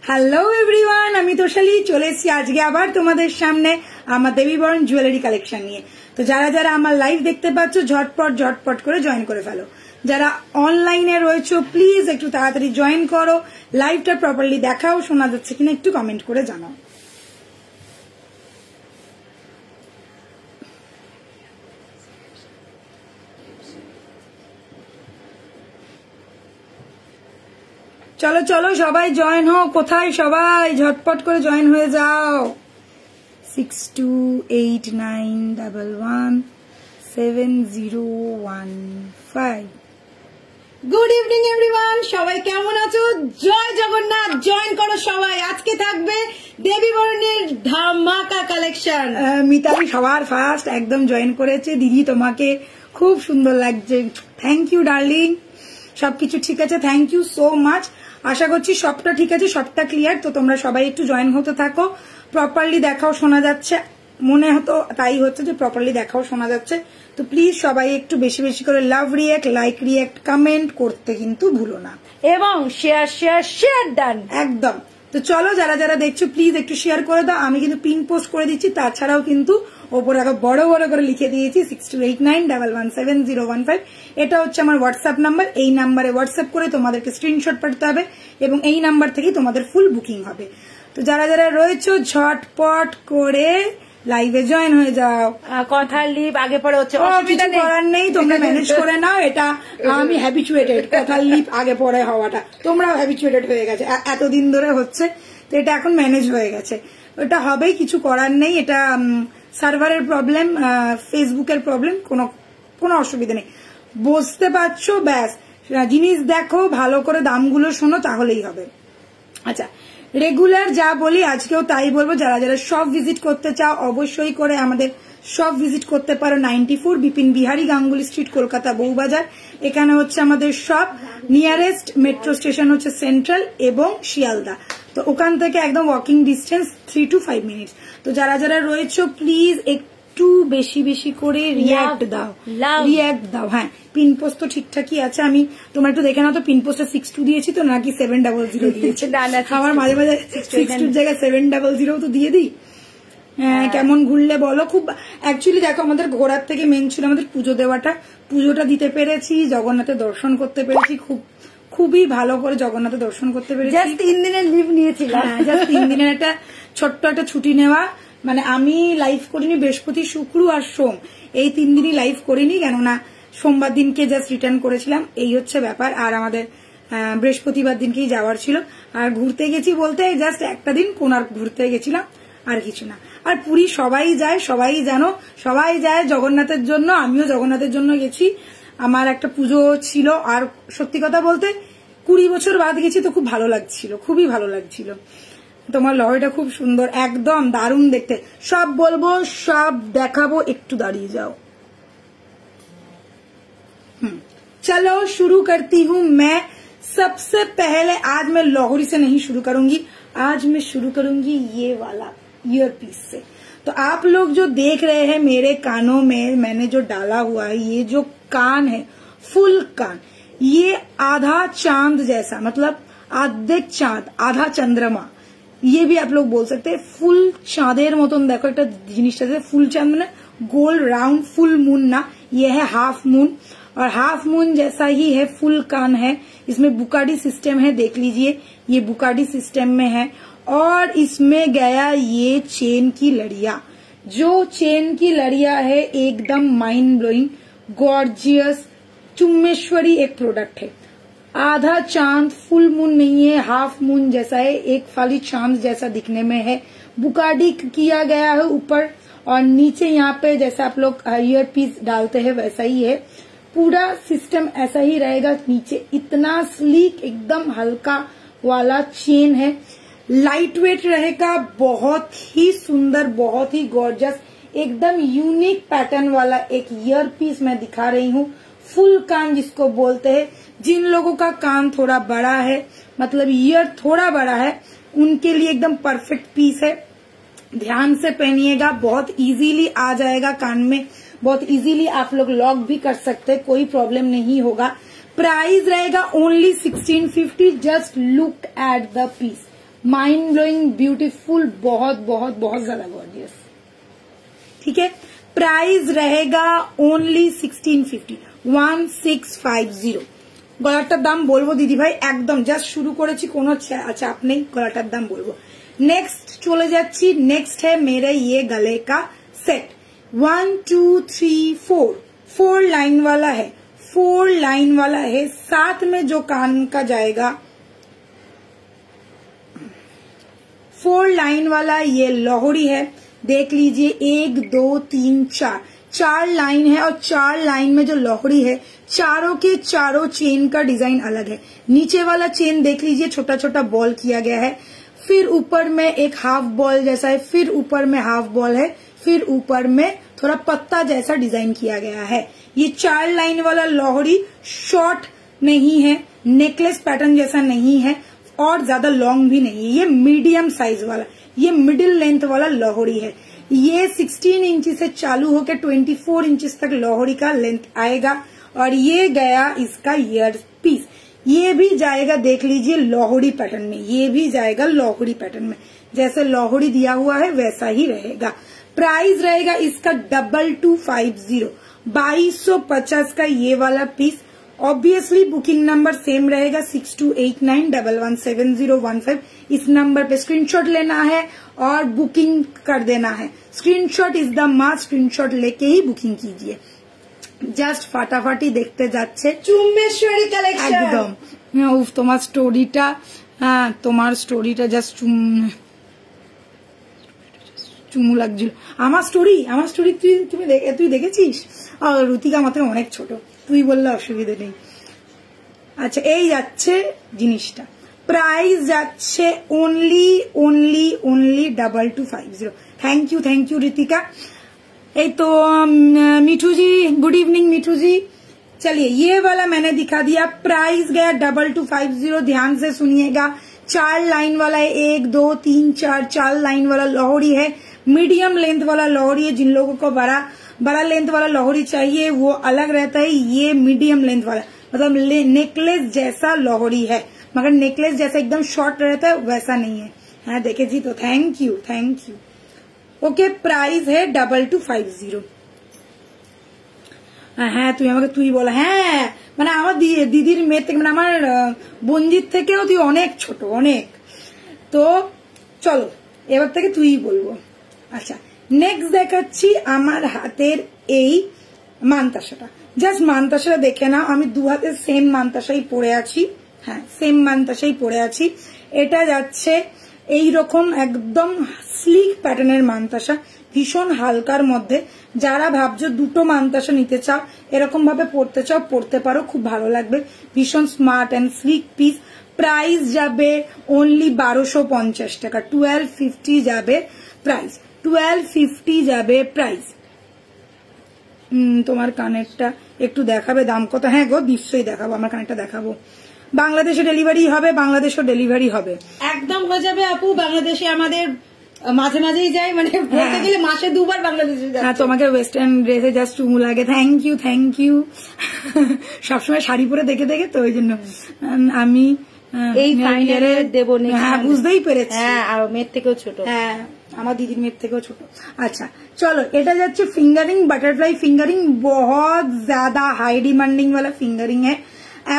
Hello everyone, আমি তোষালি চলে এসেছি আজকে আবার তোমাদের সামনে আমার দেবীবরণ জুয়েলারি কালেকশন নিয়ে। তো যারা যারা আমার লাইভ দেখতে পাচ্ছ ঝটপট করে জয়েন করে ফেলো। যারা অনলাইনে রয়েছে প্লিজ একটু তাড়াতাড়ি জয়েন করো। লাইভটা প্রপারলি দেখাও, শোনা যাচ্ছে কিনা একটু কমেন্ট করে জানাও। চলো চলো সবাই জয়েন হও। কোথায় সবাই? ঝটপট করে জয়েন হয়ে যাও। 6289117015। গুড ইভিনিং এভরিওয়ান, সবাই কেমন আছো? জয় জগন্নাথ, জয়েন করো সবাই। আজকে থাকবে দেবীবরণের ধামাকা কালেকশন। মিতালি সবার ফার্স্ট একদম জয়েন করেছে। দিদি তোমাকে খুব সুন্দর লাগছে, থ্যাংক ইউ ডার্লিং। সবকিছু ঠিক আছে, থ্যাংক ইউ সো মাচ। আশা করছি সবটা ঠিক আছে, সবটা ক্লিয়ার। তো তোমরা সবাই একটু জয়েন হতে থাকো। প্রপারলি দেখাও, শোনা যাচ্ছে, মনে হতো তাই হচ্ছে যে প্রপারলি দেখাও শোনা যাচ্ছে। তো প্লিজ সবাই একটু বেশি বেশি করে love react, like react, comment করতে কিন্তু ভুলো না, এবং শেয়ার ডান একদম। তো চলো যারা যারা দেখছো প্লিজ একটু শেয়ার করে দাও। আমি কিন্তু পিন পোস্ট করে দিচ্ছি, তাছাড়াও কিন্তু ওপরে বড় বড় করে লিখে দিয়েছি 6289117015। এটা হচ্ছে আমার হোয়াটসঅ্যাপ নাম্বার। এই নাম্বারে হোয়াটসঅ্যাপ করে তোমাদেরকে স্ক্রিনশট পাঠাতে হবে এবং এই নাম্বার থেকে তোমাদের ফুল বুকিং হবে। তো যারা যারা রয়েছো ঝটপট করে লাইভে জয়েন হয়ে যাও। কথার লিপ আগে পরে হচ্ছে, অসুবিধা করার নেই, তোমরা ম্যানেজ করে নাও। এটা আমি হ্যাবিচুয়েটেড, কথার লিপ আগে পরে হওয়াটা তোমরাও হ্যাবিচুয়েটেড হয়ে গেছে, এতদিন ধরে হচ্ছে। তো এটা এখন ম্যানেজ হয়ে গেছে, ওটা হবেই, কিছু করার নেই। এটা সার্ভারের প্রবলেম, ফেসবুকের প্রবলেম, কোনো অসুবিধা নেই। বুঝতে পারছো? ব্যাস জিনিস দেখো, ভালো করে দামগুলো শোনো, তাহলেই হবে। আচ্ছা, রেগুলার যা বলি আজকেও তাই বলবো। যারা যারা শপ ভিজিট করতে চাও অবশ্যই করে আমাদের শপ ভিজিট করতে পারো। 94 বিপিন বিহারী গাঙ্গুলি স্ট্রিট, কলকাতা বউবাজার। এখানে হচ্ছে আমাদের শপ। নিয়ারেস্ট মেট্রো স্টেশন হচ্ছে সেন্ট্রাল এবং শিয়ালদা। তো ওখান থেকে একদম ওয়াকিং ডিস্টেন্স 3 to 5 মিনিটস। তো যারা যারা রয়েছে প্লিজ একটু বেশি বেশি করে রিয়াক্ট দাও। হ্যাঁ, পিন পোস্ট তো ঠিকঠাকই আছে। আমি তোমরা একটু দেখে নাও তো, পিন পোস্টে 62 দিয়েছি তো নাকি 700 দিয়েছি। আমার মাঝে মাঝে 62 জায়গায় 700 তো দিয়ে দিই। হ্যাঁ, কেমন ঘুরলে বলো? খুব অ্যাকচুয়ালি দেখো, আমাদের ঘোরার থেকে মেন ছিল আমাদের পুজো দেওয়াটা। পুজোটা দিতে পেরেছি, জগন্নাথের দর্শন করতে পেরেছি, খুবই ভালো করে জগন্নাথের দর্শন করতে পেরেছি। 3 দিনের লিভ নিয়েছিলাম। হ্যাঁ, 3 দিনের একটা ছোট্ট একটা ছুটি নেওয়া। মানে আমি লাইভ করিনি বৃহস্পতি, শুক্র আর সোম, এই 3 দিনই লাইভ করিনি, কেননা সোমবার দিনকে জাস্ট রিটার্ন করেছিলাম, এই হচ্ছে ব্যাপার। আর আমাদের বৃহস্পতিবার দিনকেই যাওয়ার ছিল। আর ঘুরতে গেছি বলতে জাস্ট একটা দিন কোণার্ক ঘুরতে গেছিলাম, আর কিছু না। আর পুরী সবাই যায়, সবাই জানো, সবাই যায় জগন্নাথের জন্য। আমিও জগন্নাথের জন্য গেছি। আমার একটা পুজো ছিল, আর সত্যি কথা বলতে 20 বছর বাদ গেছি, তো খুব ভালো লাগছিল, খুবই ভালো লাগছিল। তোমার লহরিটা খুব সুন্দর, একদম দারুণ দেখতে। সব বলবো, সব দেখাবো, একটু দাঁড়িয়ে যাও। चलो शुरू करती हूँ मैं। सबसे पहले आज मैं लाहौरी से नहीं शुरू करूंगी, आज मैं शुरू करूंगी ये वाला ईयर पीस से। तो आप लोग जो देख रहे हैं मेरे कानों में मैंने जो डाला हुआ है, ये जो कान है, फुल कान, ये आधा चांद जैसा, मतलब आधे चांद आधा चंद्रमा, ये भी आप लोग बोल सकते हैं। फुल चाँदेर मतन देखो एक जिनिसटा, फुल चांद मैंने गोल राउंड, फुल मून ना, ये है हाफ मून, और हाफ मून जैसा ही है, फुल कान है। इसमें बुकाडी सिस्टम है, देख लीजिए, ये बुकाडी सिस्टम में है। और इसमें गया ये चेन की लड़िया, जो चेन की लड़िया है एकदम माइंड ब्लोइंग, गॉर्जियस, चुम्मेश्वरी एक प्रोडक्ट है। आधा चांद, फुल मून नहीं है, हाफ मून जैसा है, एक फाली चांद जैसा दिखने में है। बुकाडी किया गया है ऊपर, और नीचे यहाँ पे जैसा आप लोग ईयर पीस डालते हैं वैसा ही है। पूरा सिस्टम ऐसा ही रहेगा। नीचे इतना स्लीक, एकदम हल्का वाला चेन है, लाइट वेट रहेगा, बहुत ही सुंदर, बहुत ही गॉर्जियस, एकदम यूनिक पैटर्न वाला एक ईयर पीस मैं दिखा रही हूँ। फुल कान जिसको बोलते हैं, जिन लोगों का कान थोड़ा बड़ा है, मतलब ईयर थोड़ा बड़ा है, उनके लिए एकदम परफेक्ट पीस है। ध्यान से पहनिएगा, बहुत इजीली आ जाएगा कान में, बहुत इजीली आप लोग लॉक भी कर सकते हैं, कोई प्रॉब्लम नहीं होगा। प्राइस रहेगा only 1650। Just look at the piece, mind blowing, beautiful, बहुत बहुत बहुत ज्यादा गॉर्जियस। ठीक है, प्राइस रहेगा ओनली 1650, 1650। गलाटार दाम बोलबो दीदी भाई, एकदम जस्ट शुरू करेছি, কোনো चाप नहीं, गलाटार दाम बोलबो। नेक्स्ट चले जाच्छी, नेक्स्ट है मेरे ये गले का सेट, 1 2 3 4, 4 लाइन वाला है, 4 लाइन वाला है। साथ में जो कान का जाएगा 4 लाइन वाला ये लोहड़ी है, देख लीजिए 1 2 3 4, 4 लाइन है और 4 लाइन में जो लोहड़ी है चारों के चारों चेन का डिजाइन अलग है। नीचे वाला चेन देख लीजिए छोटा छोटा बॉल किया गया है, फिर ऊपर में एक हाफ बॉल जैसा है, फिर ऊपर में हाफ बॉल है, फिर ऊपर में थोड़ा पत्ता जैसा डिजाइन किया गया है। ये 4 लाइन वाला लोहड़ी शॉर्ट नहीं है, नेकलेस पैटर्न जैसा नहीं है और ज्यादा लॉन्ग भी नहीं है, ये मीडियम साइज वाला, ये मिडिल लेंथ वाला लोहड़ी है। ये 16 इंच से चालू होकर 24 इंच तक लोहड़ी का लेंथ आएगा और ये गया इसका ईयर पीस। ये भी जाएगा, देख लीजिए लोहड़ी पैटर्न में, ये भी जाएगा लोहड़ी पैटर्न में, जैसे लोहड़ी दिया हुआ है वैसा ही रहेगा। प्राइस रहेगा इसका 2250, 2250 का ये वाला piece. Obviously booking number same रहेगा 6289117015। इस नंबर पे स्क्रीनशॉट लेना है और बुकिंग कर देना है। Screenshot is the must, screenshot लेके ही बुकिंग कीजिए। জাস্ট ফাটাফাটি দেখতে যাচ্ছে চুম্বেশ্বরী কালেকশন একদম। উফ, তোমার স্টোরিটা, হ্যাঁ তোমার স্টোরিটা জাস্ট চুমু লাগছিল। আমার স্টোরি তুই দেখেছিস? রুতিকা আমার থেকে অনেক ছোট, তুই বললে অসুবিধা নেই। আচ্ছা, এই যাচ্ছে জিনিসটা, প্রাইস যাচ্ছে ओनली 2250। Thank you Ritika. ए तो मिठू जी, गुड इवनिंग मिठू जी। चलिए, ये वाला मैंने दिखा दिया, प्राइस गया 2250। ध्यान से सुनिएगा, 4 लाइन वाला है, 1 2 3 4 लाइन वाला लोहड़ी है, मीडियम लेंथ वाला लोहड़ी है। जिन लोगों को बड़ा लेंथ वाला लोहड़ी चाहिए वो अलग रहता है, ये मीडियम लेंथ वाला मतलब नेकलेस जैसा लोहड़ी है, मगर नेकलेस जैसा एकदम शॉर्ट रहता है वैसा नहीं है। हाँ देखे जी, तो थैंक यू। ओके, प्राइस है 2250। হ্যাঁ তুই বল, হ্যাঁ মানে আমার দিদির মেয়ে থেকে, মানে আমার বোনজির থেকেও তুই অনেক ছোট, অনেক। তো চলো এবার থেকে তুই বলবো। আচ্ছা, নেক্সট দেখাচ্ছি আমার হাতের এই মানতাসাটা। জাস্ট মানতাসাটা দেখে নাও, আমি দু হাতে সেম মানতাসাই পরে আছি, হ্যাঁ সেম মানতাসাই পরে আছি। এটা যাচ্ছে এইরকম একদম স্লিক প্যাটার্নের মানতাসা, ভীষণ হালকার মধ্যে। যারা ভাবছো দুটো মানতাসা নিতে চাও, এরকম ভাবে পড়তে চাও, পড়তে পারো, খুব ভালো লাগবে। ভীষণ smart and sleek piece. Price যাবে ओनली 1250 টাকা, 1250 যাবে প্রাইস, 1250 যাবে প্রাইস। তোমার কানেরটা একটু দেখাবে দাম কত? হ্যাঁ গো, নিশ্চয়ই দেখাবো, আমার কানেরটা দেখাবো। বাংলাদেশে ডেলিভারি হবে, বাংলাদেশও ডেলিভারি হবে, একদম হয়ে যাবে আপু। বাংলাদেশে আমাদের মাঝে মাঝেই যাই, মানে বলতে গেলে মাসে 2 বার বাংলাদেশে যাই। হ্যাঁ, তোমাকে ওয়েস্টার্ন ড্রেসে জাস্ট চুমু লাগে। Thank you. সবসময় শাড়ি পরে দেখে তো ওই জন্য আমি এই ফাইনালে দেবো। হ্যাঁ, বুঝতেই পেরেছি। হ্যাঁ, আর মেয়ের থেকেও ছোট। হ্যাঁ, আমার দিদির মেয়ের থেকেও ছোট। আচ্ছা চলো, এটা যাচ্ছে ফিঙ্গারিং, বাটারফ্লাই ফিঙ্গারিং, बहुत ज्यादा हाई डिमांडिंग वाला फिंगारिंग है।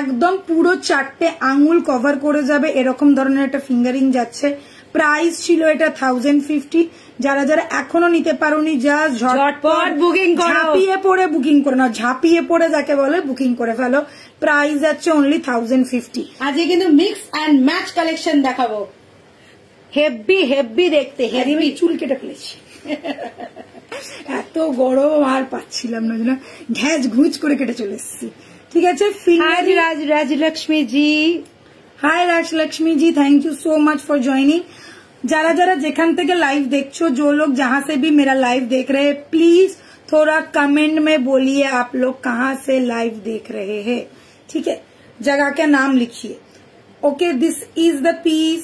একদম পুরো 4টে আঙুল কভার করে যাবে এরকম ধরনের একটা ফিঙ্গারিং যাচ্ছে। প্রাইস ছিল এটা 1050। যারা এখনো নিতে পারোনি, জাস্ট ঝটপট বুকিং করো, ঝাঁপিয়ে পড়ে বুকিং করে নাও, ঝাঁপিয়ে পড়ে যাকে বলে বুকিং করে ফেলো। প্রাইস যাচ্ছে ओनली 1050। আজকে কিন্তু মিক্স এন্ড ম্যাচ কালেকশন দেখাবো, হেভি দেখতে, হেভি। চুল কেটে ফেলেছি, এত গরম আর পাচ্ছিলাম না, ঘ্যাজ ঘুজ করে কেটে চলে এসেছি। ঠিক আছে, Rajlakshmi ji, hi Rajlakshmi ji, thank you so much for joining. যারা যেখান থেকে लाइव देखो, जो लोग जहां से भी मेरा लाइव देख रहे हैं, प्लीज थोड़ा कमेंट में बोलिए आप लोग कहां से लाइव देख रहे हैं। ठीक है, जगह का नाम लिखिए। Okay, this is the piece,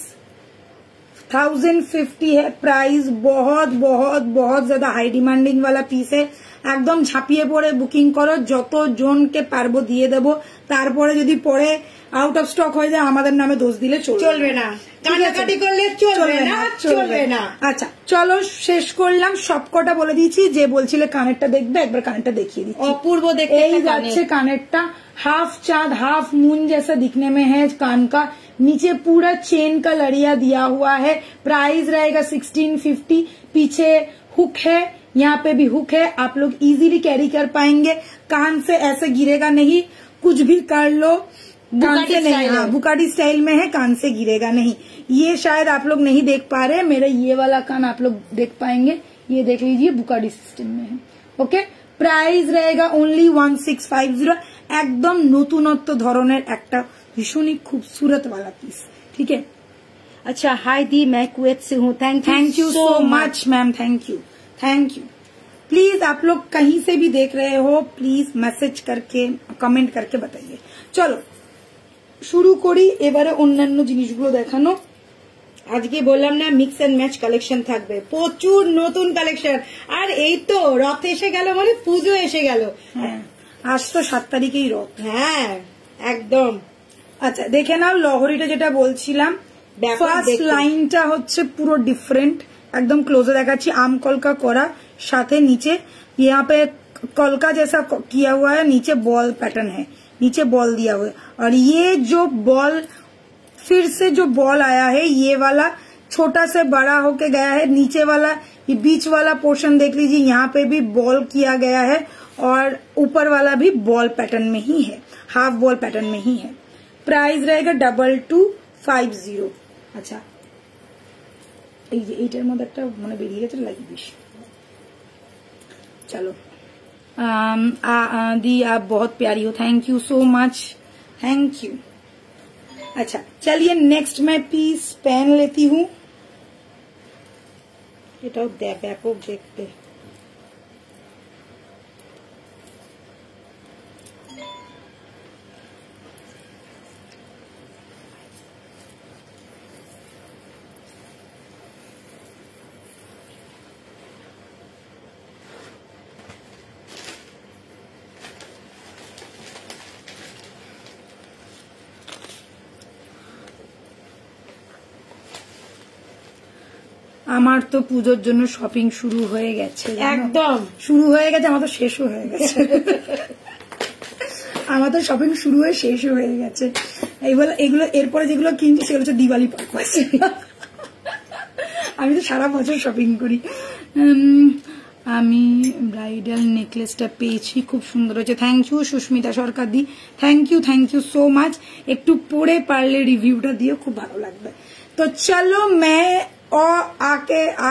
1050 है प्राइस। बहुत बहुत बहुत ज्यादा हाई डिमांडिंग वाला पीस है। একদম ঝাঁপিয়ে পড়ে বুকিং করো, যত জনকে পারবো দিয়ে দেবো। তারপরে যদি পরে আউট অফ স্টক হয়ে যায় আমাদের নামে দোষ দিলে চলবে না, কাটাকাটি করলে চলবে না। আচ্ছা চলো শেষ করলাম, সবকটা বলে দিয়েছি। যে বলছিলে কানেরটা দেখবে, একবার কানেরটা দেখিয়ে দিচ্ছি। অপূর্ব দেখতে এই যাচ্ছে কানেরটা, हाफ चांद हाफ मून जैसा दिखने में है कान का। नीचे पूरा चेन का लड़िया दिया हुआ है। प्राइस रहेगा 1650। पीछे हुक है, यहाँ पे भी हुक है, आप लोग इजीली कैरी कर पाएंगे। कान से ऐसे गिरेगा नहीं, कुछ भी कर लो कान से नहीं। हाँ बुकाटी स्टाइल में है, कान से गिरेगा नहीं। ये शायद आप लोग नहीं देख पा रहे, मेरा ये वाला कान आप लोग देख पाएंगे। ये देख लीजिए बुकाटी सिस्टम में है। ओके প্রাইস रहेगा ओनली 1650। একদম নতুনত্ব ধরনের একটা ভীষণই খুবসুরত वाला पीस। ठीक है। अच्छा हाय दी, मैं कुवैत से हूँ। Thank you so much ma'am, thank you. Please आप लोग कहीं से भी देख रहे हो, प्लीज मैसेज करके कमेंट करके बताइए। चलो শুরু করি এবারে অন্যান্য জিনিসগুলো দেখানো। আজকে বললাম না মিক্স এন্ড ম্যাচ কালেকশন থাকবে, প্রচুর নতুন কালেকশন। আর এই তো রথ এসে গেল, মানে পুজো এসে গেল। হ্যাঁ আজ তো 7 তারিখেই রথ। হ্যাঁ একদম। আচ্ছা দেখে নাও লহরিটা যেটা বলছিলাম, ফার্স্ট লাইনটা হচ্ছে পুরো ডিফারেন্ট। एकदम क्लोजर देखाচ্ছি। आम कलका करा, साथे नीचे यहाँ पे कलका जैसा किया हुआ है, नीचे बॉल पैटर्न है, नीचे बॉल दिया हुआ है। और ये जो बॉल फिर से जो बॉल आया है, ये वाला छोटा से बड़ा होके गया है। नीचे वाला ये बीच वाला पोर्शन देख लीजिए, यहाँ पे भी बॉल किया गया है और ऊपर वाला भी बॉल पैटर्न में ही है, हाफ बॉल पैटर्न में ही है। प्राइस रहेगा 2250। अच्छा এইটার মধ্যে একটা মানে বেরিয়ে গেছে লাগবে। चलो दी आप बहुत प्यारी हो, thank you so much, thank you. अच्छा चलिए नेक्स्ट मैं पीस पहन लेती हूँ। এটাও ব্যাপক দেখতে। আমার তো পুজোর জন্য শপিং শুরু হয়ে গেছে, একদম শুরু হয়ে গেছে, আমার তো শেষও হয়ে গেছে। আমার তো শপিং শুরু হয়ে শেষও হয়ে গেছে। এগুলো এরপরে যেগুলো কিনছি সেগুলো হচ্ছে দিওয়ালি পারপাস। আমি তো সারা বছর শপিং করি। আমি ব্রাইডাল নেকলেসটা পেয়েছি, খুব সুন্দর হয়েছে। Thank you Susmita Sarkar di, thank you so much. একটু পরে পারলে রিভিউটা দিও, খুব ভালো লাগবে। तो चलो मैं और आ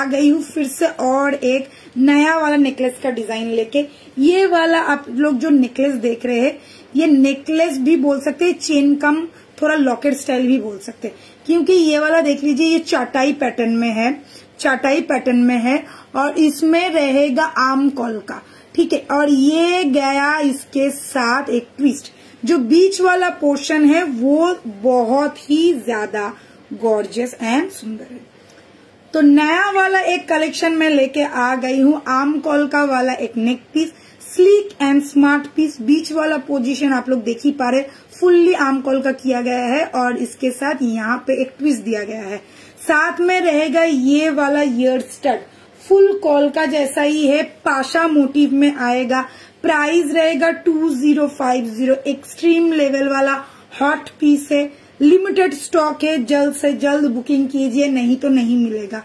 गई हूँ फिर से और एक नया वाला नेकलेस का डिजाइन लेके। ये वाला आप लोग जो नेकलेस देख रहे हैं, ये नेकलेस भी बोल सकते हैं, चेन कम थोड़ा लॉकेट स्टाइल भी बोल सकते हैं, क्योंकि ये वाला देख लीजिए ये चाटाई पैटर्न में है, चाटाई पैटर्न में है और इसमें रहेगा आम कॉल का। ठीक है। और ये गया इसके साथ एक ट्विस्ट। जो बीच वाला पोर्शन है वो बहुत ही ज्यादा गॉर्जियस एंड सुंदर है। तो नया वाला एक कलेक्शन में लेके आ गई हूँ, आम कॉलका वाला एक neck piece, sleek and smart piece. बीच वाला पोजीशन आप लोग देख ही पा रहे, फुल्ली आम कॉलका किया गया है और इसके साथ यहाँ पे एक ट्विस्ट दिया गया है। साथ में रहेगा ये वाला ईयर स्टड, फुल कॉलका जैसा ही है, पाशा मोटिव में आएगा। प्राइस रहेगा 2050। एक्सट्रीम लेवल वाला हॉट पीस है, लिमिटेड स्टॉक है, जल्द से जल्द बुकिंग कीजिए, नहीं तो नहीं मिलेगा।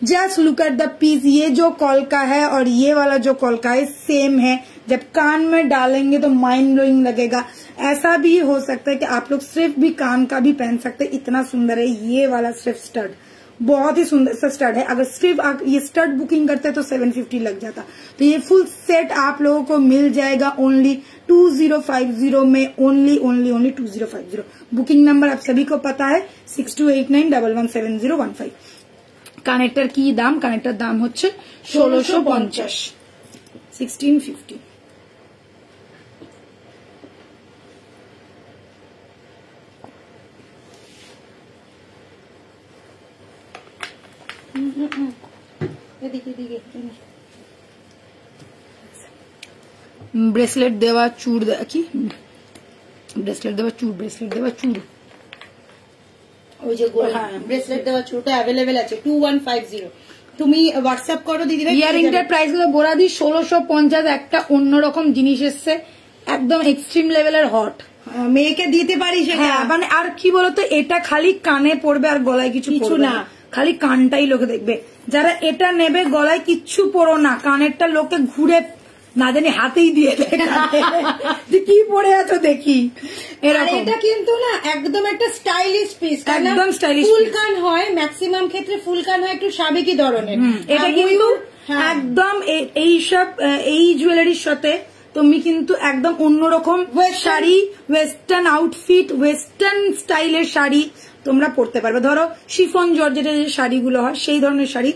Just look at the piece. ये जो कॉलका है और ये वाला जो कॉलका है सेम है, जब कान में डालेंगे तो माइंड ब्लोइंग लगेगा। ऐसा भी हो सकता है कि आप लोग सिर्फ भी कान का भी पहन सकते, इतना सुंदर है ये वाला सिर्फ स्टड, बहुत ही सुंदर सा स्टड है। अगर सिर्फ ये स्टड बुकिंग करते तो 750 लग जाता, तो ये फुल सेट आप लोगों को मिल जाएगा ओनली 2050 में, ओनली 2050। बुकिंग नंबर आप सभी को पता है 6289117015। কানেক্টর কি দাম? কানেক্টর দাম হচ্ছে 1650, 1650। এদিকে ব্রেসলেট দেওয়া চুড় কি ব্রেসলেট দেওয়া চুড় ওই যে ব্রেসলেট দেওয়া চুড়টা অ্যাভেলেবেল আছে 2150। তুমি হোয়াটসঅ্যাপ করো দিদি। ইয়ারিংটার প্রাইস গুলো বলা দিই 1650। একটা অন্যরকম জিনিস এসছে, একদম এক্সট্রিম লেভেলের হট, মেয়েকে দিতে পারি সেটা। মানে আর কি বলতো, এটা খালি কানে পড়বে আর গলায় কিছু না, খালি কানটাই লোকে দেখবে। যারা এটা নেবে গলায় কিচ্ছু পরো না, কানেরটা লোকে ঘুরে না জানি হাতেই দিয়ে দেয় কি পরে আছো দেখি। এটা কিন্তু না একদম একটা স্টাইলিশ পিস, একদম স্টাইলিশ। ফুল কান হয় ম্যাক্সিমাম ক্ষেত্রে, ফুল কান হয় একটু সাবেকি ধরনের। এটা কিন্তু একদম এইসব এই জুয়েলারির সাথে তুমি কিন্তু একদম অন্যরকম শাড়ি, ওয়েস্টার্ন আউটফিট, ওয়েস্টার্ন স্টাইলের শাড়ি তোমরা পরতে পারবে। ধরো শিফন জর্জেটের যে শাড়িগুলো হয় সেই ধরনের শাড়ি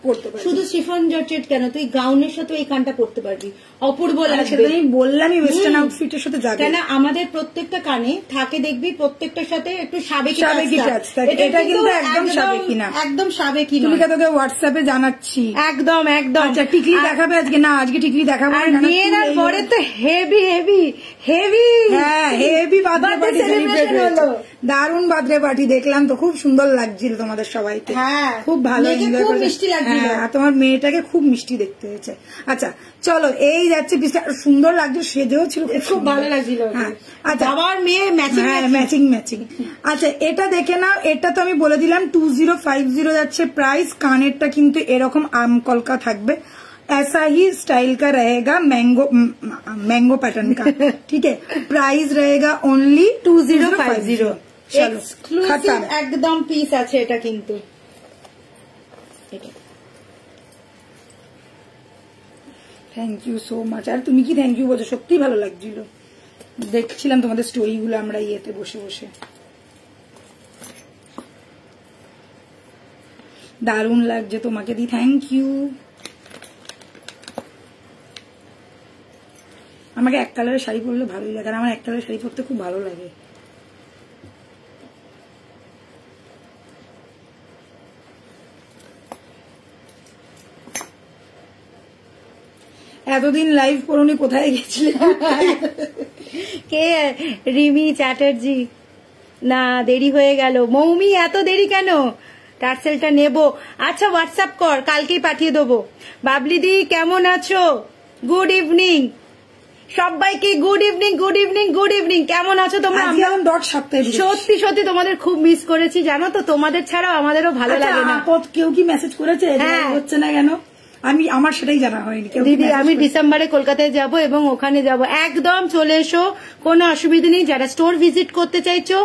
পরতে পারবে। শুধু শিফন জর্জেট কেন, তুই গাউনের সাথে এই কানটা পরতে পারবি, অপূর্ব লাগবে। আমি বললামই ওয়েস্টার্ন আউটফিটের সাথে যাবে। কেন আমাদের প্রত্যেকটা কানে থাকে দেখবি প্রত্যেকটার সাথে একটু সাবেকি টাচ। এটা কিন্তু একদম সাবেকি না, একদম সাবেকি না। তুমি তোকে হোয়াটসঅ্যাপে জানাচ্ছি। একদম একদম। আচ্ছা টিকলি দেখাবে আজকে? না আজকে টিকলি দেখাবো। আর মেয়েরা পরে তো হেভি হেভি হেভি, হ্যাঁ হেভি বার্থডে পার্টি সেলিব্রেট হলো। দারুণ বার্থডে পার্টি দেখলাম তো, খুব সুন্দর লাগছিল তোমাদের সবাইকে। হ্যাঁ খুব ভালো, খুব মিষ্টি লাগছিল। তোমার মেয়েটাকে খুব মিষ্টি দেখতে হয়েছে। আচ্ছা চলো, এই যাচ্ছে পিসটা সুন্দর লাগছে, সেজেও ছিল, খুব ভালো লাগছিল। আচ্ছা আমার মেয়ে ম্যাচিং। আচ্ছা এটা দেখে নাও, এটা তো আমি বলে দিলাম 2050 যাচ্ছে প্রাইস। কানেরটা কিন্তু এরকম আমকলকা থাকবে, ऐसा ही स्टाइल का रहेगा, मैंगो पैटर्न का। ठीक है, प्राइस रहेगा ओनली 2050। এক্সক্লুসিভ একদম পিস আছে এটা কিন্তু। Thank you so much. আর তুমি কি থ্যাংক ইউ বলছো, সত্যি ভালো লাগছিল। দেখছিলাম তোমাদের স্টোরি গুলো আমরা ইয়েতে বসে বসে, দারুণ লাগছে তোমাকে দি, থ্যাংক ইউ। আমাকে এক কালারের শাড়ি পরলে ভালোই লাগে, আর আমার এক কালারের শাড়ি পরতে খুব ভালো লাগে। এতদিন লাইভ করোনি, কোথায় গেছিলে? কে? রিমি চ্যাটার্জি। না দেরি হয়ে গেল। মৌমি এত দেরি কেন? টার্সেলটা নেব। আচ্ছা হোয়াটসঅ্যাপ কর, কালকেই পাঠিয়ে দেবো। বাবলিদি কেমন আছো? গুড ইভিনিং সবাইকে, good evening good evening good evening. কেমন আছো তোমরা? সত্যি সত্যি তোমাদের খুব মিস করেছি জানো তো, তোমাদের ছাড়াও আমাদেরও ভালো লাগে না। কেউ কি মেসেজ করেছে হচ্ছে না কেন? আমার সেটাই জানা হয়নি। দিদি আমি ডিসেম্বরে কলকাতায় যাব এবং ওখানে যাব, একদম চলে এসো, কোনো অসুবিধা নেই। যারা স্টোর ভিজিট করতে চাইছো,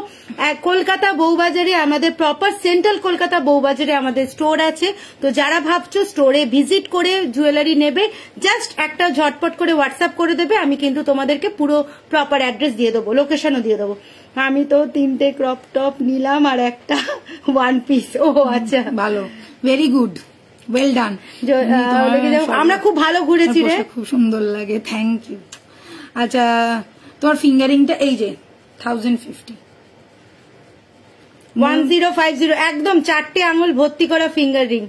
কলকাতা বউবাজারে আমাদের প্রপার সেন্ট্রাল কলকাতা বউবাজারে আমাদের স্টোর আছে। তো যারা ভাবছো স্টোরে ভিজিট করে জুয়েলারি নেবে, জাস্ট একটা ঝটপট করে হোয়াটসঅ্যাপ করে দেবে, আমি কিন্তু তোমাদেরকে পুরো প্রপার অ্যাড্রেস দিয়ে দেবো, লোকেশনও দিয়ে দেবো। আমি তো 3টে ক্রপ টপ নিলাম আর একটা ওয়ান পিস। ও আচ্ছা, ভালো, ভেরি গুড, ওয়েল ডান। আমরা খুব ভালো ঘুরেছি রে, খুব সুন্দর লাগে, থ্যাংক ইউ। আচ্ছা তোমার ফিঙ্গারিংটা এই যে 1050 1050 একদম 4টে আঙুল ভর্তি করা ফিঙ্গার রিং।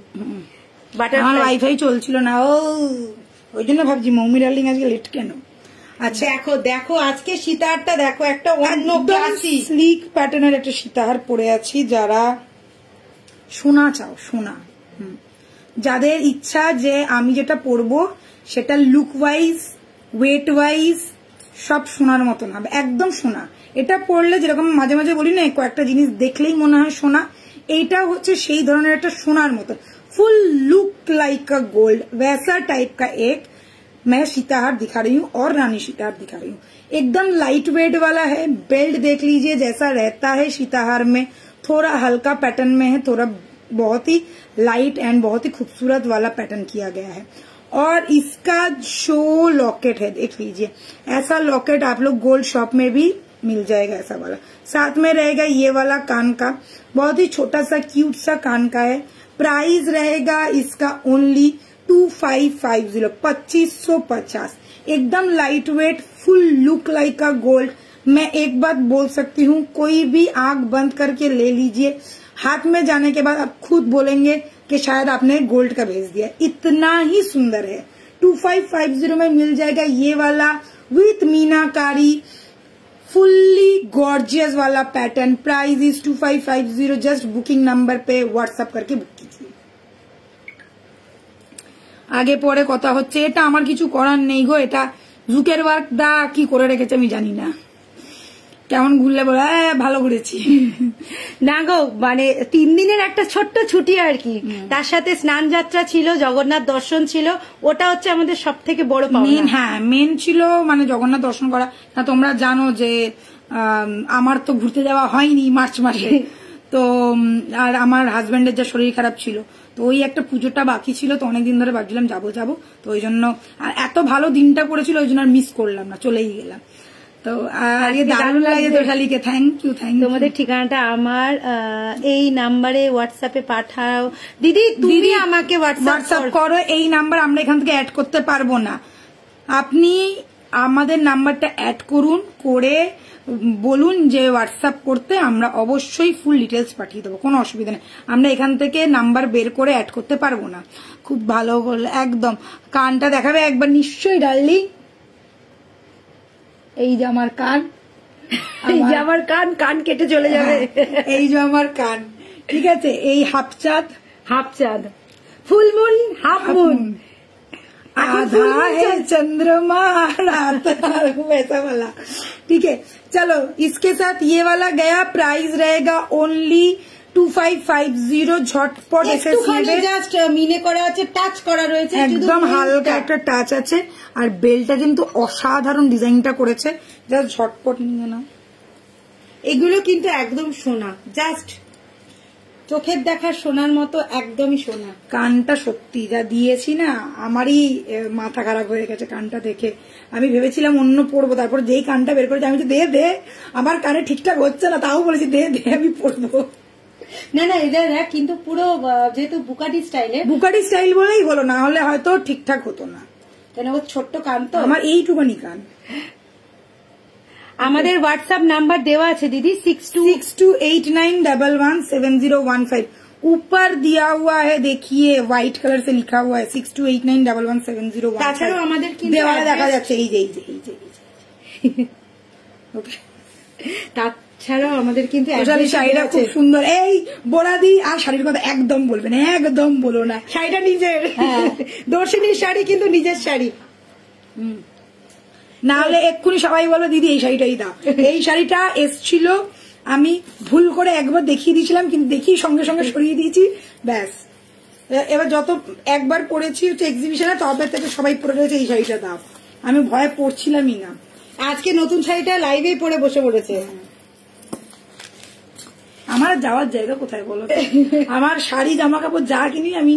আমার ওয়াইফাই চলছিল না, ওই জন্য ভাবছি মৌমি ডার্লিং আজকে লেট কেন। আচ্ছা দেখো দেখো আজকে সীতাহারটা দেখো, একটা অন্য ক্লাসি স্লিক প্যাটার্নের একটা সীতাহার পরে আছি। যারা সোনা চাও, সোনা, যাদের ইচ্ছা যে আমি যেটা পরবো সেটা লুক ওয়াইজ, ওয়েট ওয়াইজ সব সোনার মতন হবে, একদম সোনা। এটা পরলে যেরকম মাঝে মাঝে বলি না, কয়েকটা জিনিস দেখলেই মনে হয় সোনা, এইটা হচ্ছে সেই ধরনের একটা সোনার মতন, full look like a gold, वैसा टाइप का एक मैं सीताहार दिखा रही हूँ और रानी सीताहार दिखा रही हूँ। एकदम लाइट वेट वाला है। बेल्ट देख लीजिए जैसा रहता है सीताहार में, थोड़ा हल्का पैटर्न में है, थोड़ा बहुत ही लाइट एंड बहुत ही खूबसूरत वाला पैटर्न किया गया है। और इसका शो लॉकेट है, देख लीजिए, ऐसा लॉकेट आप लोग गोल्ड शॉप में भी मिल जाएगा, ऐसा वाला। साथ में रहेगा ये वाला कान का, बहुत ही छोटा सा क्यूट सा कान का है। प्राइस रहेगा इसका ओनली 2550, 2550। एकदम light weight, full look like a gold. मैं एक बात बोल सकती हूँ, कोई भी आंख बंद करके ले लीजिए, हाथ में जाने के बाद आप खुद बोलेंगे कि शायद आपने गोल्ड का भेज दिया। इतना ही सुंदर है। 2550 में मिल जाएगा ये वाला विथ मीनाकारी फुल्ली गॉर्जियस वाला pattern. Price is 2550। Just booking number पे व्हाट्सएप करके बुक कीजिए। আগে পরে কথা হচ্ছে, এটা আমার কিছু করার নেই গো, এটা জুকেরবার্গ দা কি করে রেখেছে আমি জানি না। কেমন ঘুরলে বলে ভালো ঘুরেছি না গো, মানে 3 দিনের একটা ছোট্ট ছুটি আর কি, তার সাথে স্নান যাত্রা ছিল, জগন্নাথ দর্শন ছিল, ওটা হচ্ছে আমাদের সব থেকে বড় পাওনা। হ্যাঁ মেন ছিল মানে জগন্নাথ দর্শন করা। না তোমরা জানো যে আমার তো ঘুরতে যাওয়া হয়নি মার্চ মাসে, তো আর আমার হাজবেন্ডের যা শরীর খারাপ ছিল, তো ওই একটা পুজোটা বাকি ছিল, তো অনেকদিন ধরে ভাবছিলাম যাবো যাবো, তো ওই জন্য এত ভালো দিনটা পড়েছিল ওই জন্য আর মিস করলাম না, চলেই গেলাম। তো দারুণ লাগে তোষালীকে, থ্যাংক ইউ। তোমাদের ঠিকানাটা আমার এই নাম্বারে হোয়াটসঅ্যাপে পাঠাও। দিদি তুমি আমাকে হোয়াটসঅ্যাপ করো এই নাম্বার, আমরা এখান থেকে অ্যাড করতে পারবো না, আপনি আমাদের নাম্বারটা অ্যাড করুন, করে বলুন যে হোয়াটসঅ্যাপ করতে, আমরা অবশ্যই ফুল ডিটেলস পাঠিয়ে দেবো, কোনো অসুবিধা নেই। আমরা এখান থেকে নাম্বার বের করে অ্যাড করতে পারবো না। খুব ভালো বললে, একদম। কানটা দেখাবে একবার নিশ্চয়ই ডার্লিং। এই যে আমার কান, এই যে আমার কান, কান কেটে চলে যাবে। এই যে আমার কান, ঠিক আছে। এই হাফ চাঁদ, हाफ चांद, फुल मून, हाफ मून, आधा है चंद्रमा रात वैसा वाला। ठीक है चलो, इसके साथ ये वाला गया। प्राइस रहेगा ओनली 2550। ঝটপট জাস্ট মিনে করা আছে, টাচ করা রয়েছে, একদম হালকা একটা টাচ আছে। আর বেলটা কিন্তু অসাধারণ ডিজাইনটা করেছে, জাস্ট ঝটপট নিয়ে নাও। এগুলো কিন্তু একদম সোনা, জাস্ট চোখের দেখা সোনার মতো, একদমই সোনা। কানটা সত্যি যা দিয়েছি না, আমারই মাথা খারাপ হয়ে গেছে কানটা দেখে। আমি ভেবেছিলাম অন্য পরবো, তারপর যেই কানটা বের করেছি আমি তো দে আমার কানে ঠিকঠাক হচ্ছে না, তাও বলেছি দে আমি পরবো। না না, এটা দেখ কিন্তু পুরো যেহেতু বুকাটি স্টাইল বলেই হলো, না হলে হয়তো ঠিকঠাক হতো না, কেন ওর ছোট্ট কান তো। আমার এইটুকুনি কান। আমাদের হোয়াটসঅ্যাপ নাম্বার দেওয়া আছে দিদি, 6289117015। ऊपर दिया हुआ है, देखिए व्हाइट कलर से लिखा हुआ है 6289117015। তাছাড়াও আমাদের কিন্তু দেওয়ালে দেখা যাচ্ছে এই যে ওকে। তাছাড়াও আমাদের কিন্তু শাড়িটা খুব সুন্দর। এই বলা দি, আর শাড়ির কথা একদম বলবে না, একদম বলো না। শাড়িটা নিজের, দর্শনীর শাড়ি কিন্তু নিজের শাড়ি। না হলে এক্ষুনি সবাই বলো দিদি এই শাড়িটাই দাও। এই শাড়িটা এসছিল, আমি ভুল করে একবার দেখিয়ে দিয়েছিলাম, কিন্তু দেখি সঙ্গে সঙ্গে সরিয়ে দিয়েছি, ব্যাস। এবার যত একবার পরেছি হচ্ছে এক্সিবিশনে, তবে থেকে সবাই পরে রয়েছে এই শাড়িটা দাও। আমি ভয়ে পড়ছিলামই না। আজকে নতুন শাড়িটা লাইভেই পরে বসে পড়েছে। আমার যাওয়ার জায়গা কোথায় বলো? আমার শাড়ি জামা কাপড় যা কিনি, আমি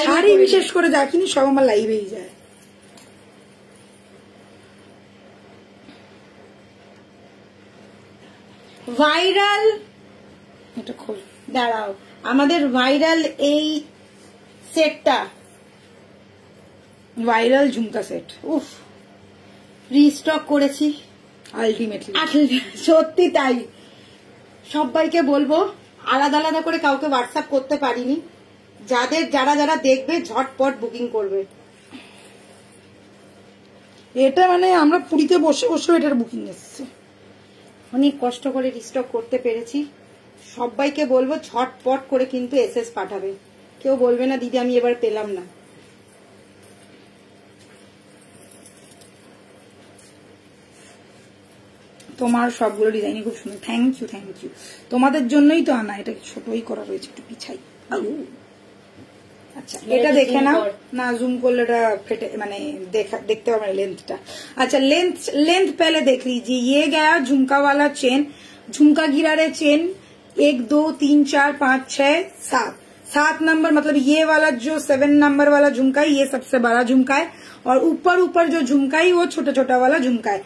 শাড়ি বিশেষ করে যা কিনি সব আমার লাইভেই যায়। ভাইরাল, এটা খোল, দাঁড়াও, আমাদের ভাইরাল এই সেটটা, ভাইরাল ঝুমকা সেট, উফ রিস্টক করেছি আলটিমেটলি। সত্যি তাই, সবাইকে বলবো, আলাদা আলাদা করে কাউকে হোয়াটসঅ্যাপ করতে পারিনি, যারা দেখবে ঝটপট বুকিং করবে। এটা মানে আমরা পুরীতে বসে বসে এটার বুকিং এসছে, অনেক কষ্ট করে রিস্টক করতে পেরেছি। সবাইকে বলবো ঝটপট করে কিন্তু এসএস পাঠাবে, কেউ বলবে না দিদি আমি এবার পেলাম না। তোমার সবগুলো ডিজাইনই খুব সুন্দর, থ্যাংক ইউ। তোমাদের জন্যই তো আনা, এটা ছোটই করা রয়েছে, একটু পিছাই। अच्छा এটা দেখে নাও না, জুম করলে এটা ফেটে মানে देखते हो मेरे लेंथটা। अच्छा लेंथ पहले देख लीजिए। ये गया झुमका वाला चेन, झुमका गिरा रहे चेन 1 2 3 4 5 6 7 नंबर, मतलब ये वाला जो 7 नंबर वाला झुमका है ये सबसे बड़ा झुमका है, और ऊपर जो झुमका है वो छोटा छोटा वाला झुमका है।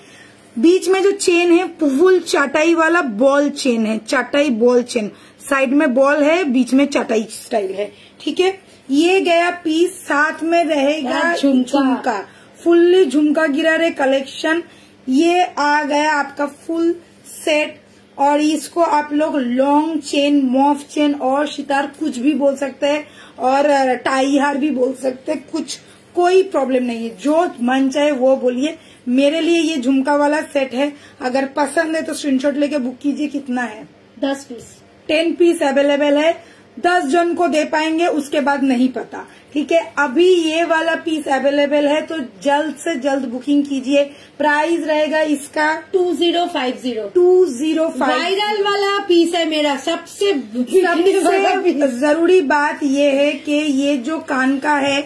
बीच में जो चेन है फुल चाटाई वाला बॉल चेन है, चाटाई बॉल चेन, साइड में बॉल है, बीच में चाटाई स्टाइल है। ठीक है, ये गया पीस, साथ में रहेगा झुमका, फुल्ली झुमका गिरा रहे कलेक्शन। ये आ गया आपका फुल सेट और इसको आप लोग लॉन्ग चेन, मॉफ चेन और सितार कुछ भी बोल सकते हैं, और टाई हार भी बोल सकते हैं, कुछ कोई प्रॉब्लम नहीं है, जो मन चाहे वो बोलिए। मेरे लिए ये झुमका वाला सेट है, अगर पसंद है तो स्क्रीनशॉट लेके बुक कीजिए। कितना है? 10 पीस, 10 पीस अवेलेबल है, 10 जन को दे पाएंगे, उसके बाद नहीं पता। ठीक है, अभी ये वाला पीस अवेलेबल है, तो जल्द से जल्द बुकिंग कीजिए। प्राइस रहेगा इसका 2050। 205। वायरल वाला पीस है मेरा, सबसे जरूरी बात ये है कि ये जो कान का है,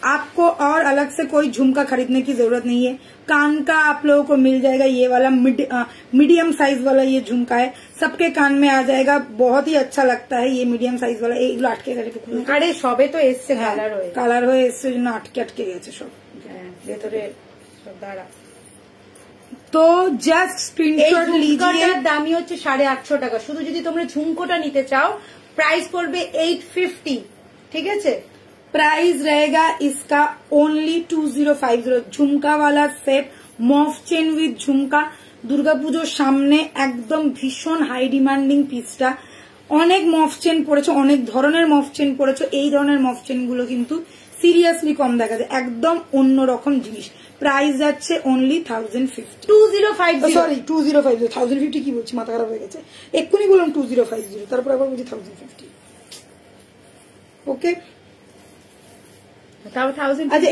आपको और अलग से कोई झुमका खरीदने की जरूरत नहीं है। कान का आप लोगों को मिल जाएगा, ये वाला मीडियम साइज वाला ये झुमका है, सबके कान में आ जाएगा, बहुत ही अच्छा लगता है ये मीडियम साइज वाला। এগুলো আটকে গেছে, আরে সবে তো এসছে কালার হয়ে এসছে, জন্য আটকে গেছে সব ভেতরে সব। দাঁড়া, তো জাস্ট স্ক্রিনশট लीजिए। দামই হচ্ছে 850 টাকা। শুধু যদি তোমরা ঝুমকোটা নিতে চাও প্রাইস পড়বে 850। ঠিক আছে, प्राइस रहेगा इसका ओनली 2050। झुमका वाला सेट, मॉफ चेन विथ झुमका, দুর্গাপুজোর সামনে একদম ভীষণ হাই ডিমান্ডিং পিসটা। অনেক মফ চেন পড়েছে, অনেক ধরনের মফ চেন পড়েছে, এই ধরনের মফ চেন গুলো কিন্তু সিরিয়াসলি কম দেখা যায়, একদম অন্যরকম জিনিস। প্রাইস যাচ্ছে অনলি 1050। 2050, সরি 2050, 1050 কি বলছি, মাথা খারাপ হয়ে গেছে। এক্ষুনি বললাম 2050, তারপর আবার বলছি 1050। ওকে, আচ্ছা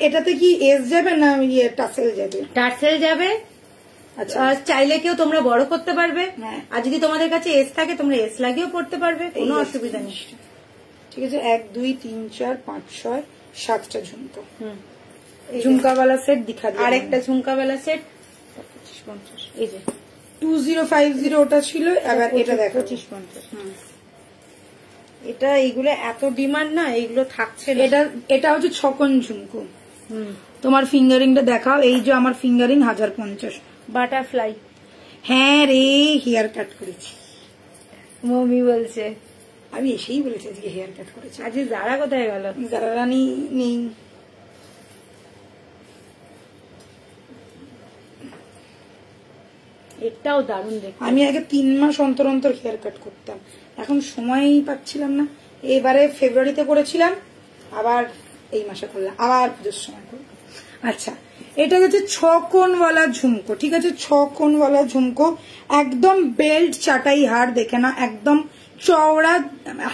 এটাতে কি এস যাবে না ইয়ে টাসেল যাবে? টার্সেল যাবে। আচ্ছা, চাইলে কেউ তোমরা বড় করতে পারবে, হ্যাঁ। আর যদি তোমাদের কাছে এস থাকে তোমরা এস লাগিয়েও পড়তে পারবে, কোনো অসুবিধা নেই। ঠিক আছে, 1 2 3 4 5 6 7টা ঝুমকো। ঝুমকা वाला সেট दिखा दिया, আর একটা ঝুমকা वाला সেট 2550। এই যে 2050 ওটা ছিল, এবার এটা দেখো 2550। এটা এইগুলো এত ডিমান্ড না, এইগুলো থাকছে না। এটা হচ্ছে 6 কোণ ঝুমকো। তোমার ফিঙ্গারিংটা দেখাও। এই যে আমার ফিঙ্গারিং 1050। বাটারফ্লাই। হ্যাঁ রে, হেয়ার কাট করেছি। মমি বলছে, আমি এসেই বলেছি আজকে হেয়ার কাট করেছি। আজ যারা কোথায় গেল? যারা রানী নেই। এটাও দারুণ দেখতে। আমি আগে 3 মাস অন্তর অন্তর হেয়ার কাট করতাম, এখন সময়ই পাচ্ছিলাম না। এবারে ফেব্রুয়ারিতে করেছিলাম, আবার এই মাসে করলাম, আবার পুজোর সময় করলাম। আচ্ছা, এটা হচ্ছে 6 কোণওয়ালা ঝুমকো। ঠিক আছে, 6 কোণওয়ালা ঝুমকো, একদম বেল্ট চাটাই हार, देखे ना, एकदम चौड़ा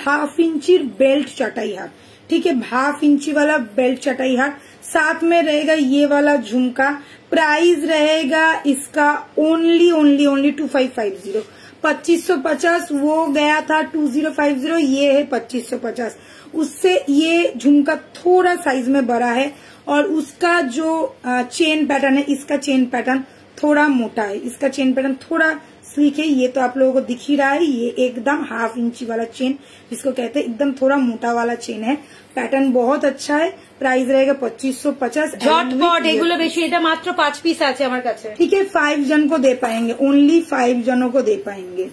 हाफ इंची बेल्ट चटाई हार। ठीक है, हाफ इंची वाला बेल्ट चटाई हार, साथ में रहेगा ये वाला झुमका। प्राइस रहेगा इसका ओनली 2550। 2550 वो गया था 2050, ये है 2550। उससे ये झुमका थोड़ा साइज में बड़ा है, और उसका जो चेन पैटर्न है, इसका चेन पैटर्न थोड़ा मोटा है, इसका चेन पैटर्न थोड़ा स्लीक है। ये तो आप लोगों को दिख ही रहा है, ये एकदम हाफ इंची वाला चेन जिसको कहते हैं, एकदम थोड़ा मोटा वाला चेन है। पैटर्न बहुत अच्छा है। प्राइस रहेगा 2550। झटपट এগুলো বেশি, এটা মাত্র 5 পিস আছে আমার কাছে। ठीक है, 5 जन को दे पाएंगे, ओनली 5 जनों को दे पाएंगे।